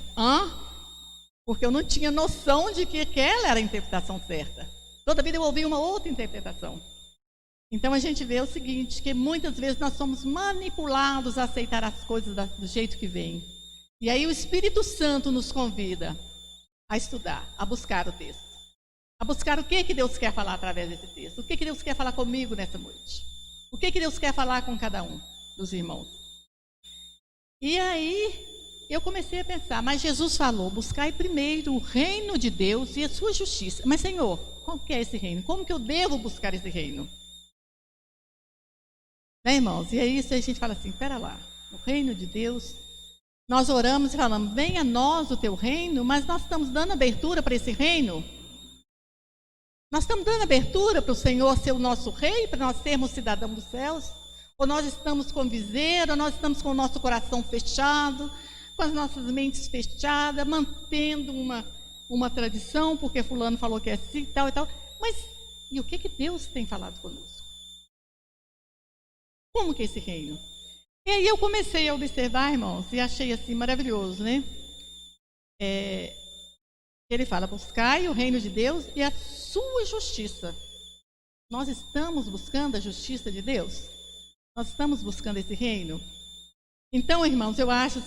porque eu não tinha noção de que aquela era a interpretação certa. Toda vida eu ouvi uma outra interpretação. Então a gente vê o seguinte, que muitas vezes nós somos manipulados a aceitar as coisas do jeito que vem. E aí o Espírito Santo nos convida a estudar, a buscar o texto. A buscar o que Deus quer falar através desse texto. O que Deus quer falar comigo nessa noite. O que Deus quer falar com cada um dos irmãos. E aí eu comecei a pensar, mas Jesus falou, buscai primeiro o reino de Deus e a sua justiça. Mas Senhor, qual que é esse reino? Como que eu devo buscar esse reino? Né, irmãos? E aí a gente fala assim, espera lá, o reino de Deus, nós oramos e falamos, venha a nós o teu reino, mas nós estamos dando abertura para esse reino? Nós estamos dando abertura para o Senhor ser o nosso rei, para nós sermos cidadãos dos céus? Ou nós estamos com viseira, ou nós estamos com o nosso coração fechado, com as nossas mentes fechadas, mantendo uma tradição, porque fulano falou que é assim, e tal e tal. Mas e o que Deus tem falado conosco? Como que é esse reino? E aí eu comecei a observar, irmãos, e achei assim maravilhoso, né? Ele fala, buscai o reino de Deus e a sua justiça. Nós estamos buscando a justiça de Deus? Nós estamos buscando esse reino? Então, irmãos, eu acho,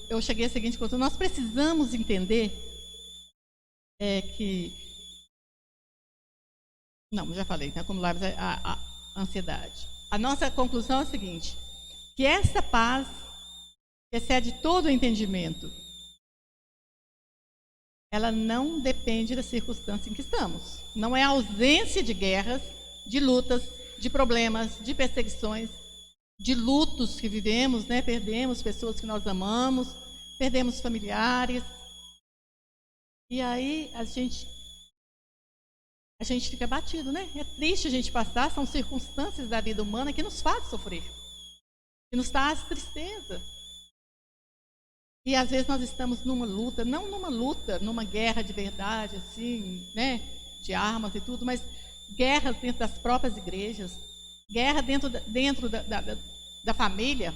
eu cheguei à seguinte conclusão, nós precisamos entender que... Não, já falei, acumulamos a ansiedade. A nossa conclusão é a seguinte, que essa paz excede todo o entendimento. ela não depende da circunstância em que estamos. Não é a ausência de guerras, de lutas, de problemas, de perseguições, de lutos que vivemos, né? Perdemos pessoas que nós amamos, perdemos familiares. E aí a gente fica abatido, né? É triste a gente passar, são circunstâncias da vida humana que nos fazem sofrer, que nos traz tristeza. E às vezes nós estamos numa luta, não numa luta, numa guerra de verdade, assim, né? De armas e tudo, mas guerras dentro das próprias igrejas, guerra dentro da família.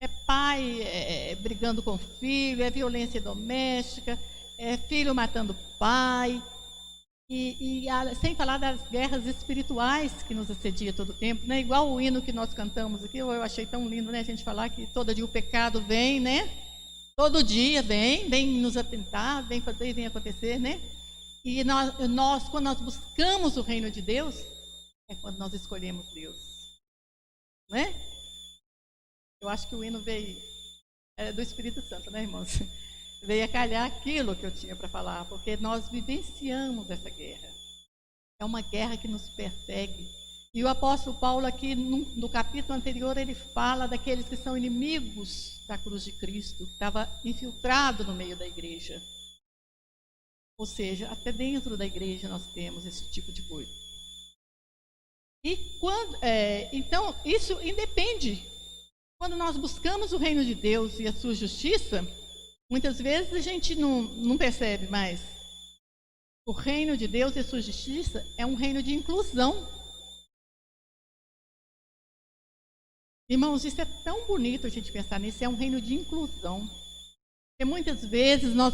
É pai brigando com filho, é violência doméstica, é filho matando pai. Sem falar das guerras espirituais que nos assediam todo o tempo, né? Igual o hino que nós cantamos aqui, eu achei tão lindo, né? A gente falar que todo dia o pecado vem, né? Todo dia vem nos atentar, vem fazer e vem acontecer, né? E nós, quando nós buscamos o reino de Deus, é quando nós escolhemos Deus, né? Eu acho que o hino veio do Espírito Santo, né, irmãos? Veio a calhar aquilo que eu tinha para falar, porque nós vivenciamos essa guerra. É uma guerra que nos persegue. E o apóstolo Paulo aqui, no capítulo anterior, ele fala daqueles que são inimigos da cruz de Cristo, que estava infiltrado no meio da igreja. Ou seja, até dentro da igreja nós temos esse tipo de coisa. Então, isso independe. Quando nós buscamos o reino de Deus e a sua justiça, muitas vezes a gente não percebe, mas o reino de Deus e a sua justiça é um reino de inclusão. Irmãos, isso é tão bonito a gente pensar nisso, é um reino de inclusão. Porque muitas vezes nós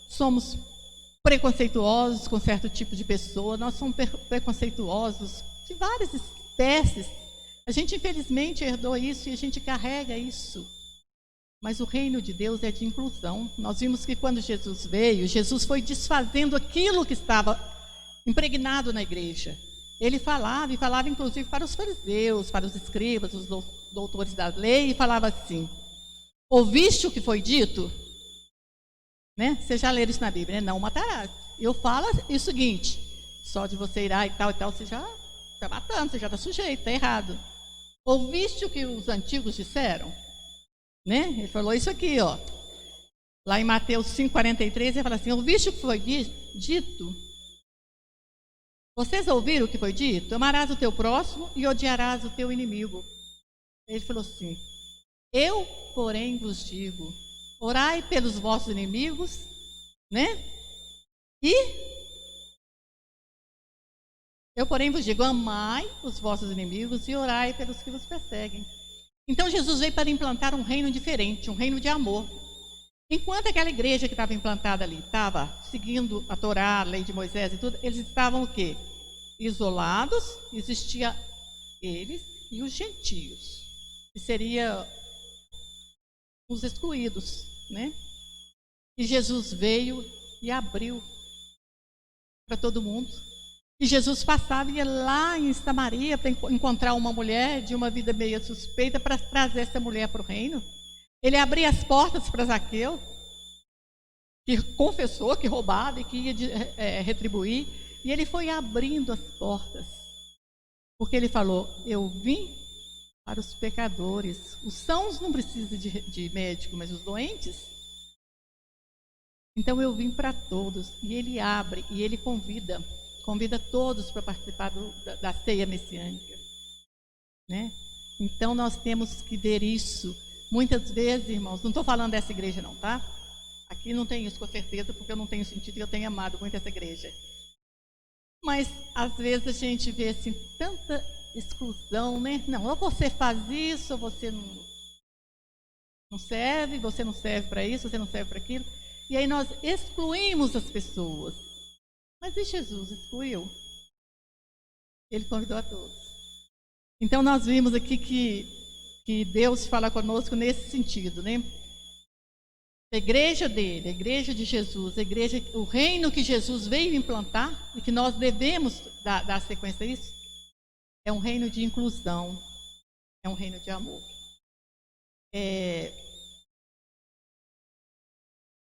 somos preconceituosos com certo tipo de pessoa, nós somos preconceituosos de várias espécies. A gente infelizmente herdou isso e a gente carrega isso. Mas o reino de Deus é de inclusão. Nós vimos que quando Jesus veio, Jesus foi desfazendo aquilo que estava impregnado na igreja. Ele falava, e falava inclusive para os fariseus, para os escribas, os doutores da lei, e falava assim: ouviste o que foi dito? Né? Vocês já leram isso na Bíblia, né? Não matarás. Eu falo o seguinte: só de você irá e tal, você já está matando, você já está sujeito, está errado. Ouviste o que os antigos disseram? Né? Ele falou isso aqui, ó. Lá em Mateus 5,43, ele fala assim: ouviste o que foi dito? Vocês ouviram o que foi dito? Amarás o teu próximo e odiarás o teu inimigo. Ele falou assim: eu, porém, vos digo, orai pelos vossos inimigos, né? E eu, porém, vos digo, amai os vossos inimigos e orai pelos que vos perseguem. Então Jesus veio para implantar um reino diferente, um reino de amor. Enquanto aquela igreja que estava implantada ali estava seguindo a Torá, a lei de Moisés e tudo, eles estavam o quê? Isolados, existia eles e os gentios, que seriam os excluídos, né? E Jesus veio e abriu para todo mundo. E Jesus passava e ia lá em Samaria para encontrar uma mulher de uma vida meio suspeita para trazer essa mulher para o reino. Ele abria as portas para Zaqueu, que confessou que roubava e que ia retribuir. E ele foi abrindo as portas, porque ele falou: eu vim para os pecadores. Os sãos não precisam de médico, mas os doentes. Então eu vim para todos. E ele abre e ele convida todos para participar da ceia messiânica, né? Então nós temos que ver isso. Muitas vezes, irmãos, não estou falando dessa igreja não, tá? Aqui não tem isso com certeza, porque eu não tenho sentido e eu tenho amado muito essa igreja. Mas às vezes a gente vê assim tanta exclusão, né? Não, ou você faz isso, ou você não serve, você não serve para isso, você não serve para aquilo. E aí nós excluímos as pessoas. Mas e Jesus excluiu? Ele convidou a todos. Então nós vimos aqui que Deus fala conosco nesse sentido, né? A igreja dele, a igreja de Jesus, o reino que Jesus veio implantar e que nós devemos dar sequência a isso, é um reino de inclusão, é um reino de amor.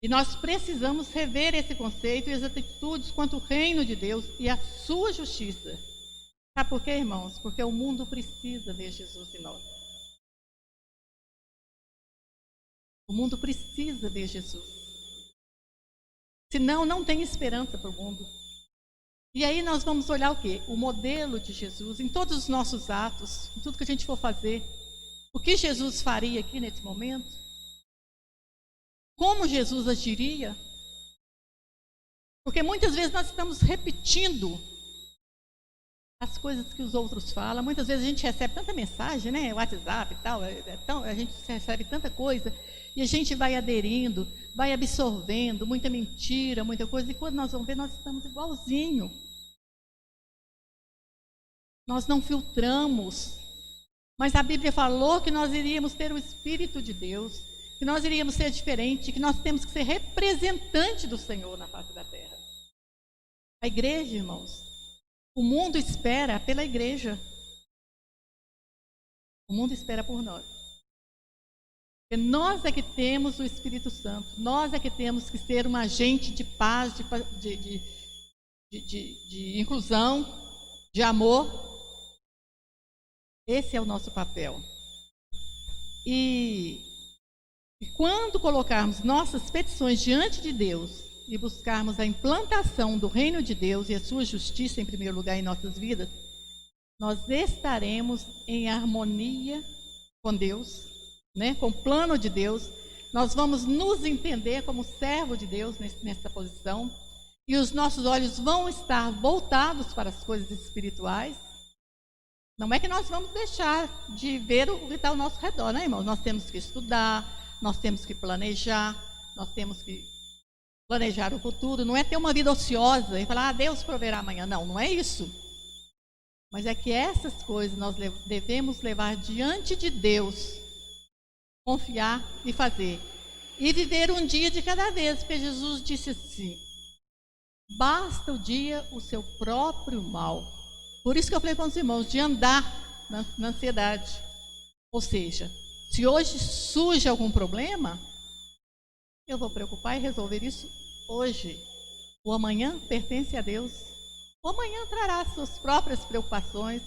E E nós precisamos rever esse conceito e as atitudes quanto ao reino de Deus e a sua justiça. Sabe por quê, irmãos? Porque o mundo precisa ver Jesus em nós. O mundo precisa ver Jesus. Senão, não tem esperança para o mundo. E aí nós vamos olhar o quê? O modelo de Jesus em todos os nossos atos, em tudo que a gente for fazer. O que Jesus faria aqui nesse momento? Como Jesus agiria? Porque muitas vezes nós estamos repetindo as coisas que os outros falam. Muitas vezes a gente recebe tanta mensagem, né? WhatsApp e tal, a gente recebe tanta coisa e a gente vai aderindo, vai absorvendo muita mentira, muita coisa. E quando nós vamos ver, nós estamos igualzinho. Nós não filtramos. Mas a Bíblia falou que nós iríamos ter o Espírito de Deus, que nós iríamos ser diferente, que nós temos que ser representante do Senhor na face da terra. A igreja, irmãos, o mundo espera pela igreja. O mundo espera por nós. Porque nós é que temos o Espírito Santo. Nós é que temos que ser um agente de paz, de inclusão, de amor. Esse é o nosso papel. E quando colocarmos nossas petições diante de Deus e buscarmos a implantação do reino de Deus e a sua justiça em primeiro lugar em nossas vidas, nós estaremos em harmonia com Deus, né? Com o plano de Deus. Nós vamos nos entender como servo de Deus nessa posição e os nossos olhos vão estar voltados para as coisas espirituais. Não é que nós vamos deixar de ver o que está ao nosso redor, né, irmãos? Nós temos que estudar, nós temos que planejar, nós temos que planejar o futuro. Não é ter uma vida ociosa e falar, Deus proverá amanhã. Não, não é isso. Mas é que essas coisas nós devemos levar diante de Deus, confiar e fazer. E viver um dia de cada vez, porque Jesus disse assim, basta o dia o seu próprio mal. Por isso que eu falei com os irmãos, de andar na ansiedade. Ou seja, se hoje surge algum problema, eu vou preocupar e resolver isso hoje. O amanhã pertence a Deus. O amanhã trará suas próprias preocupações,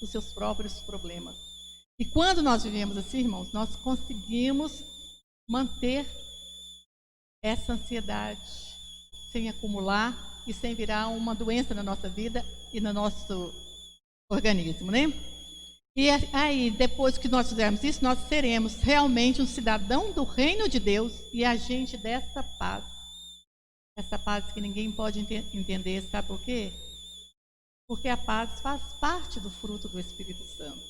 os seus próprios problemas. E quando nós vivemos assim, irmãos, nós conseguimos manter essa ansiedade sem acumular e sem virar uma doença na nossa vida e no nosso organismo, né? E aí, depois que nós fizermos isso, nós seremos realmente um cidadão do reino de Deus e agente dessa paz. Essa paz que ninguém pode entender, sabe por quê? Porque a paz faz parte do fruto do Espírito Santo.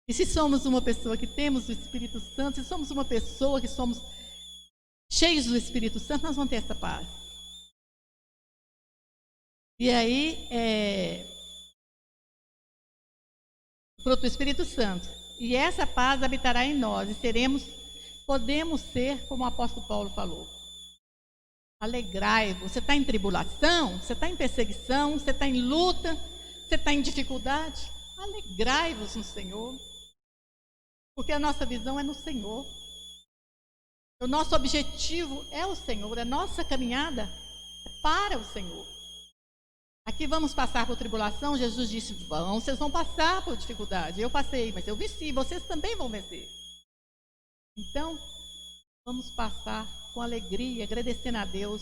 E se somos uma pessoa que temos o Espírito Santo, se somos uma pessoa que somos cheios do Espírito Santo, nós vamos ter essa paz. E aí, fruto do Espírito Santo. E essa paz habitará em nós e podemos ser, como o apóstolo Paulo falou, alegrai-vos. Você está em tribulação, você está em perseguição, você está em luta, você está em dificuldade, alegrai-vos no Senhor. Porque a nossa visão é no Senhor. O nosso objetivo é o Senhor, a nossa caminhada é para o Senhor. Aqui vamos passar por tribulação, Jesus disse, vocês vão passar por dificuldade. Eu passei, mas eu venci, vocês também vão vencer. Então, vamos passar com alegria, agradecendo a Deus.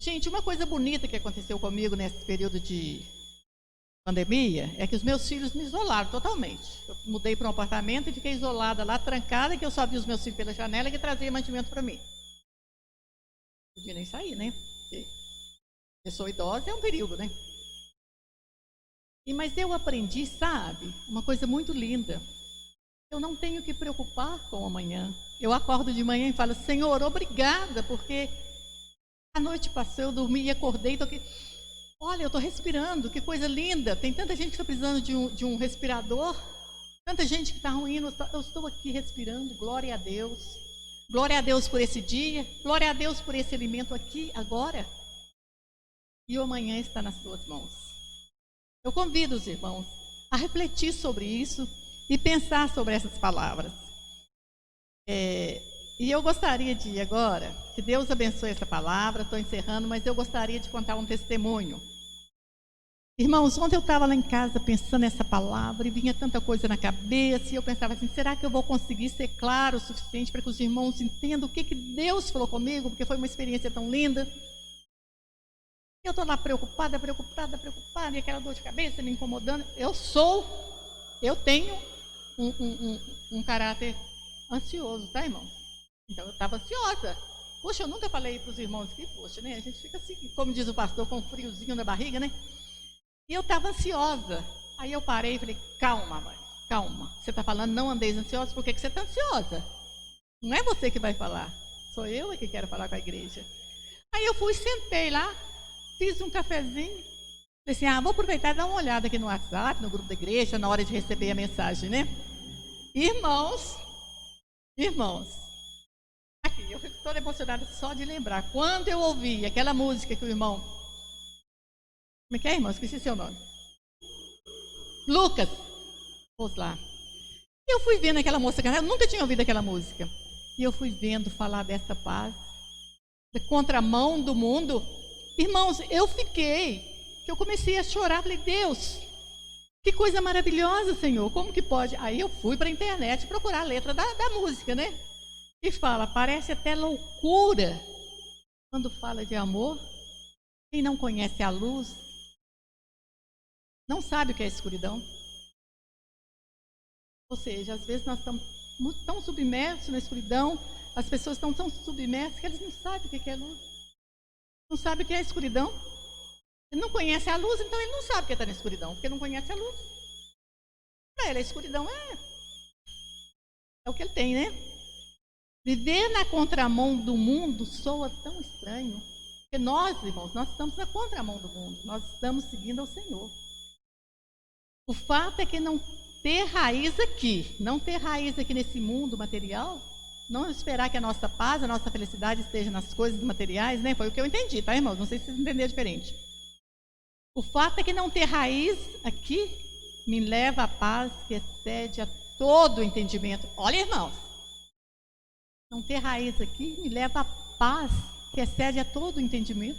Gente, uma coisa bonita que aconteceu comigo nesse período de pandemia é que os meus filhos me isolaram totalmente. Eu mudei para um apartamento e fiquei isolada lá, trancada, que eu só vi os meus filhos pela janela que traziam mantimento para mim. Não podia nem sair, né? Porque pessoa idosa é um período, né? Mas eu aprendi, sabe, uma coisa muito linda. Eu não tenho que preocupar com o amanhã. Eu acordo de manhã e falo, Senhor, obrigada, porque a noite passou, eu dormi e acordei, tô aqui. Olha, eu estou respirando, que coisa linda. Tem tanta gente que está precisando de um respirador, tanta gente que está ruim, eu estou aqui respirando, glória a Deus. Glória a Deus por esse dia, glória a Deus por esse alimento aqui, agora. E o amanhã está nas suas mãos. Eu convido os irmãos a refletir sobre isso e pensar sobre essas palavras. E eu gostaria de ir agora, que Deus abençoe essa palavra, estou encerrando, mas eu gostaria de contar um testemunho. Irmãos, ontem eu estava lá em casa pensando nessa palavra e vinha tanta coisa na cabeça e eu pensava assim, será que eu vou conseguir ser claro o suficiente para que os irmãos entendam o que Deus falou comigo, porque foi uma experiência tão linda. Eu estou lá preocupada, e aquela dor de cabeça me incomodando. Eu tenho um caráter ansioso, tá, irmão? Então eu estava ansiosa. Poxa, eu nunca falei para os irmãos que, poxa, né? A gente fica assim, como diz o pastor, com um friozinho na barriga, né? E eu estava ansiosa. Aí eu parei e falei, calma, mãe, calma. Você está falando, não andeis ansiosa, por que você está ansiosa? Não é você que vai falar, sou eu que quero falar com a igreja. Aí eu fui, sentei lá, fiz um cafezinho. Falei assim, vou aproveitar e dar uma olhada aqui no WhatsApp, no grupo da igreja, na hora de receber a mensagem, né? Irmãos, aqui, eu fico toda emocionada só de lembrar. Quando eu ouvi aquela música que o irmão... Como é que é, irmão? Esqueci seu nome. Lucas. Vamos lá. Eu fui vendo aquela moça cantar, eu nunca tinha ouvido aquela música. E eu fui vendo falar dessa paz, da contramão do mundo. Irmãos, eu comecei a chorar. Falei, Deus, que coisa maravilhosa, Senhor. Como que pode? Aí eu fui para a internet procurar a letra da música, né? E fala, parece até loucura quando fala de amor. Quem não conhece a luz não sabe o que é escuridão. Ou seja, às vezes nós estamos tão submersos na escuridão, as pessoas estão tão submersas que eles não sabem o que é luz. Não sabem o que é escuridão. Ele não conhece a luz, então ele não sabe que está na escuridão, porque não conhece a luz. Para ele, a escuridão é o que ele tem, né? Viver na contramão do mundo soa tão estranho. Porque nós, irmãos, nós estamos na contramão do mundo. Nós estamos seguindo ao Senhor. O fato é que não ter raiz aqui nesse mundo material, não esperar que a nossa paz, a nossa felicidade esteja nas coisas materiais, né? Foi o que eu entendi, tá, irmãos? Não sei se vocês entenderam diferente. O fato é que não ter raiz aqui me leva à paz que excede a todo o entendimento. Olha, irmãos, não ter raiz aqui me leva à paz que excede a todo o entendimento.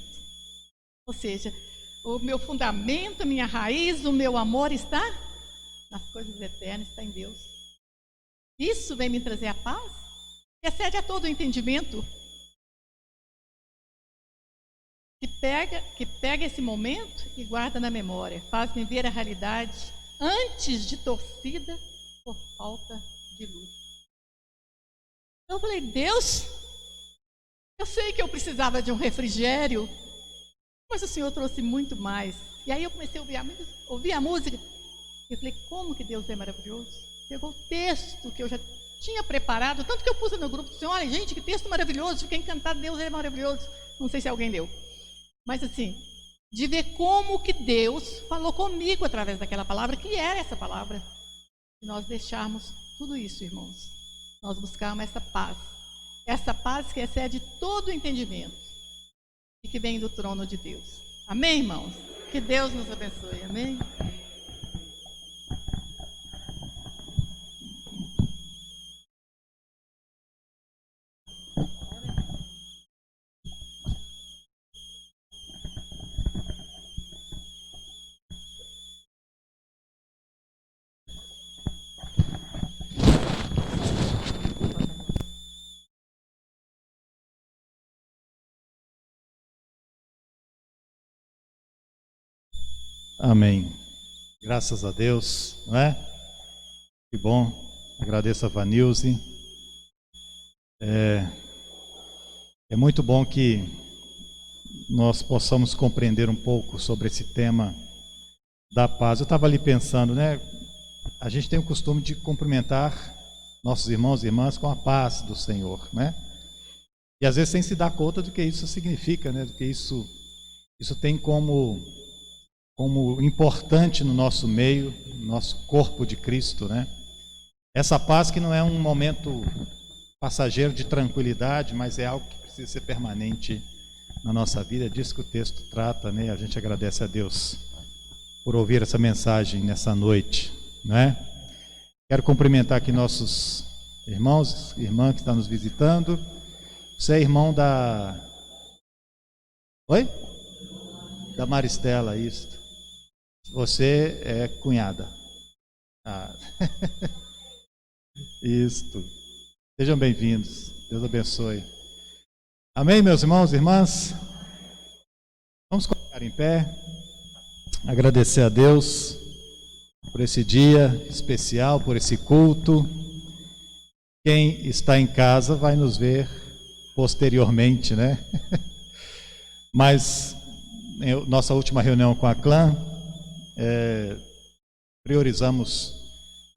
Ou seja, o meu fundamento, a minha raiz, o meu amor está nas coisas eternas, está em Deus. Isso vem me trazer a paz que excede a todo o entendimento. Que pega esse momento e guarda na memória, faz-me ver a realidade antes de torcida por falta de luz. Eu falei, Deus, eu sei que eu precisava de um refrigério, mas o Senhor trouxe muito mais. E aí eu comecei a ouvir a música. Eu falei, como que Deus é maravilhoso. Pegou o texto que eu já tinha preparado, tanto que eu pus no grupo do Senhor, olha, gente, que texto maravilhoso, fiquei encantado, Deus é maravilhoso. Não sei se alguém leu. Mas assim, de ver como que Deus falou comigo através daquela palavra, que era essa palavra. E nós deixarmos tudo isso, irmãos. Nós buscarmos essa paz que excede todo o entendimento e que vem do trono de Deus. Amém, irmãos? Que Deus nos abençoe. Amém? Amém. Graças a Deus, não é? Que bom. Agradeço a Vanilze. É muito bom que nós possamos compreender um pouco sobre esse tema da paz. Eu estava ali pensando, né? A gente tem o costume de cumprimentar nossos irmãos e irmãs com a paz do Senhor, né? E às vezes sem se dar conta do que isso significa, né? Do que isso tem como importante no nosso meio, no nosso corpo de Cristo, né? Essa paz que não é um momento passageiro de tranquilidade, mas é algo que precisa ser permanente na nossa vida. É disso que o texto trata, né? A gente agradece a Deus por ouvir essa mensagem nessa noite, né? Quero cumprimentar aqui nossos irmãos, irmã que está nos visitando. Você é irmão da... Oi? Da Maristela, isso. Você é cunhada. Ah. Isto. Sejam bem-vindos. Deus abençoe. Amém, meus irmãos e irmãs? Vamos colocar em pé. Agradecer a Deus por esse dia especial, por esse culto. Quem está em casa vai nos ver posteriormente, né? Mas nossa última reunião com a clã, priorizamos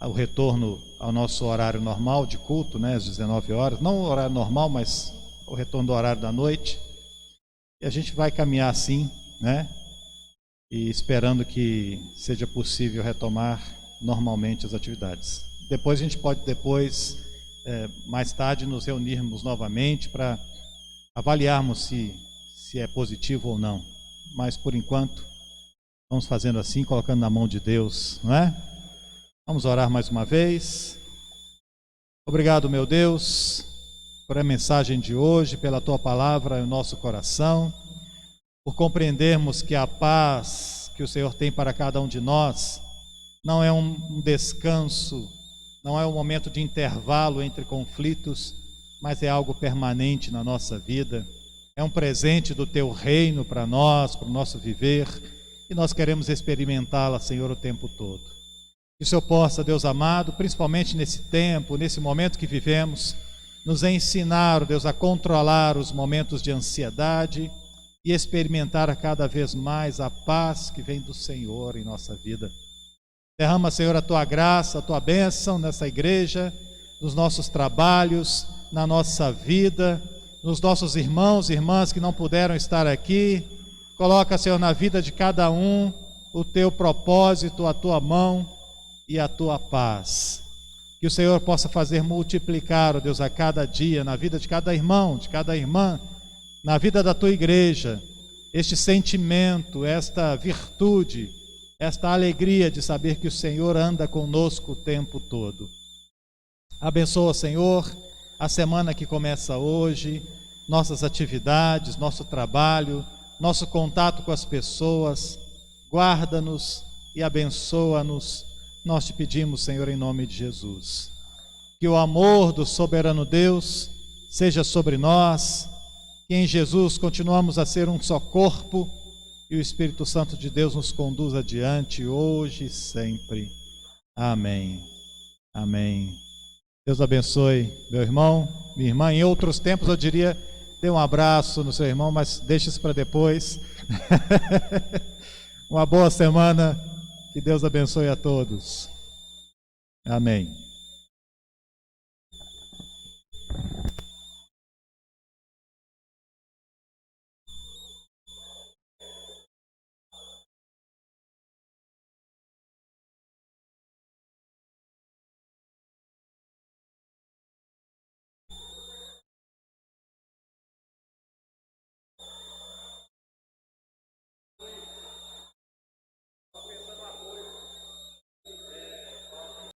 o retorno ao nosso horário normal de culto, né, às 19 horas. Não o horário normal, mas o retorno do horário da noite. E a gente vai caminhar assim, né? E esperando que seja possível retomar normalmente as atividades. Depois a gente pode, mais tarde, nos reunirmos novamente para avaliarmos se é positivo ou não. Mas, por enquanto, vamos fazendo assim, colocando na mão de Deus, não é? Vamos orar mais uma vez. Obrigado, meu Deus, por a mensagem de hoje, pela Tua palavra em nosso coração, por compreendermos que a paz que o Senhor tem para cada um de nós não é um descanso, não é um momento de intervalo entre conflitos, mas é algo permanente na nossa vida. É um presente do Teu reino para nós, para o nosso viver, e nós queremos experimentá-la, Senhor, o tempo todo. Que o Senhor possa, Deus amado, principalmente nesse tempo, nesse momento que vivemos, nos ensinar, Deus, a controlar os momentos de ansiedade e experimentar cada vez mais a paz que vem do Senhor em nossa vida. Derrama, Senhor, a Tua graça, a Tua bênção nessa igreja, nos nossos trabalhos, na nossa vida, nos nossos irmãos e irmãs que não puderam estar aqui. Coloca, Senhor, na vida de cada um o Teu propósito, a Tua mão e a Tua paz. Que o Senhor possa fazer multiplicar, ó Deus, a cada dia, na vida de cada irmão, de cada irmã, na vida da Tua igreja, este sentimento, esta virtude, esta alegria de saber que o Senhor anda conosco o tempo todo. Abençoa, Senhor, a semana que começa hoje, nossas atividades, nosso trabalho, nosso contato com as pessoas. Guarda-nos e abençoa-nos. Nós te pedimos, Senhor, em nome de Jesus. Que o amor do soberano Deus seja sobre nós, que em Jesus continuamos a ser um só corpo e o Espírito Santo de Deus nos conduza adiante hoje e sempre. Amém. Amém. Deus abençoe meu irmão, minha irmã. Em outros tempos eu diria, dê um abraço no seu irmão, mas deixe isso para depois. Uma boa semana, que Deus abençoe a todos. Amém.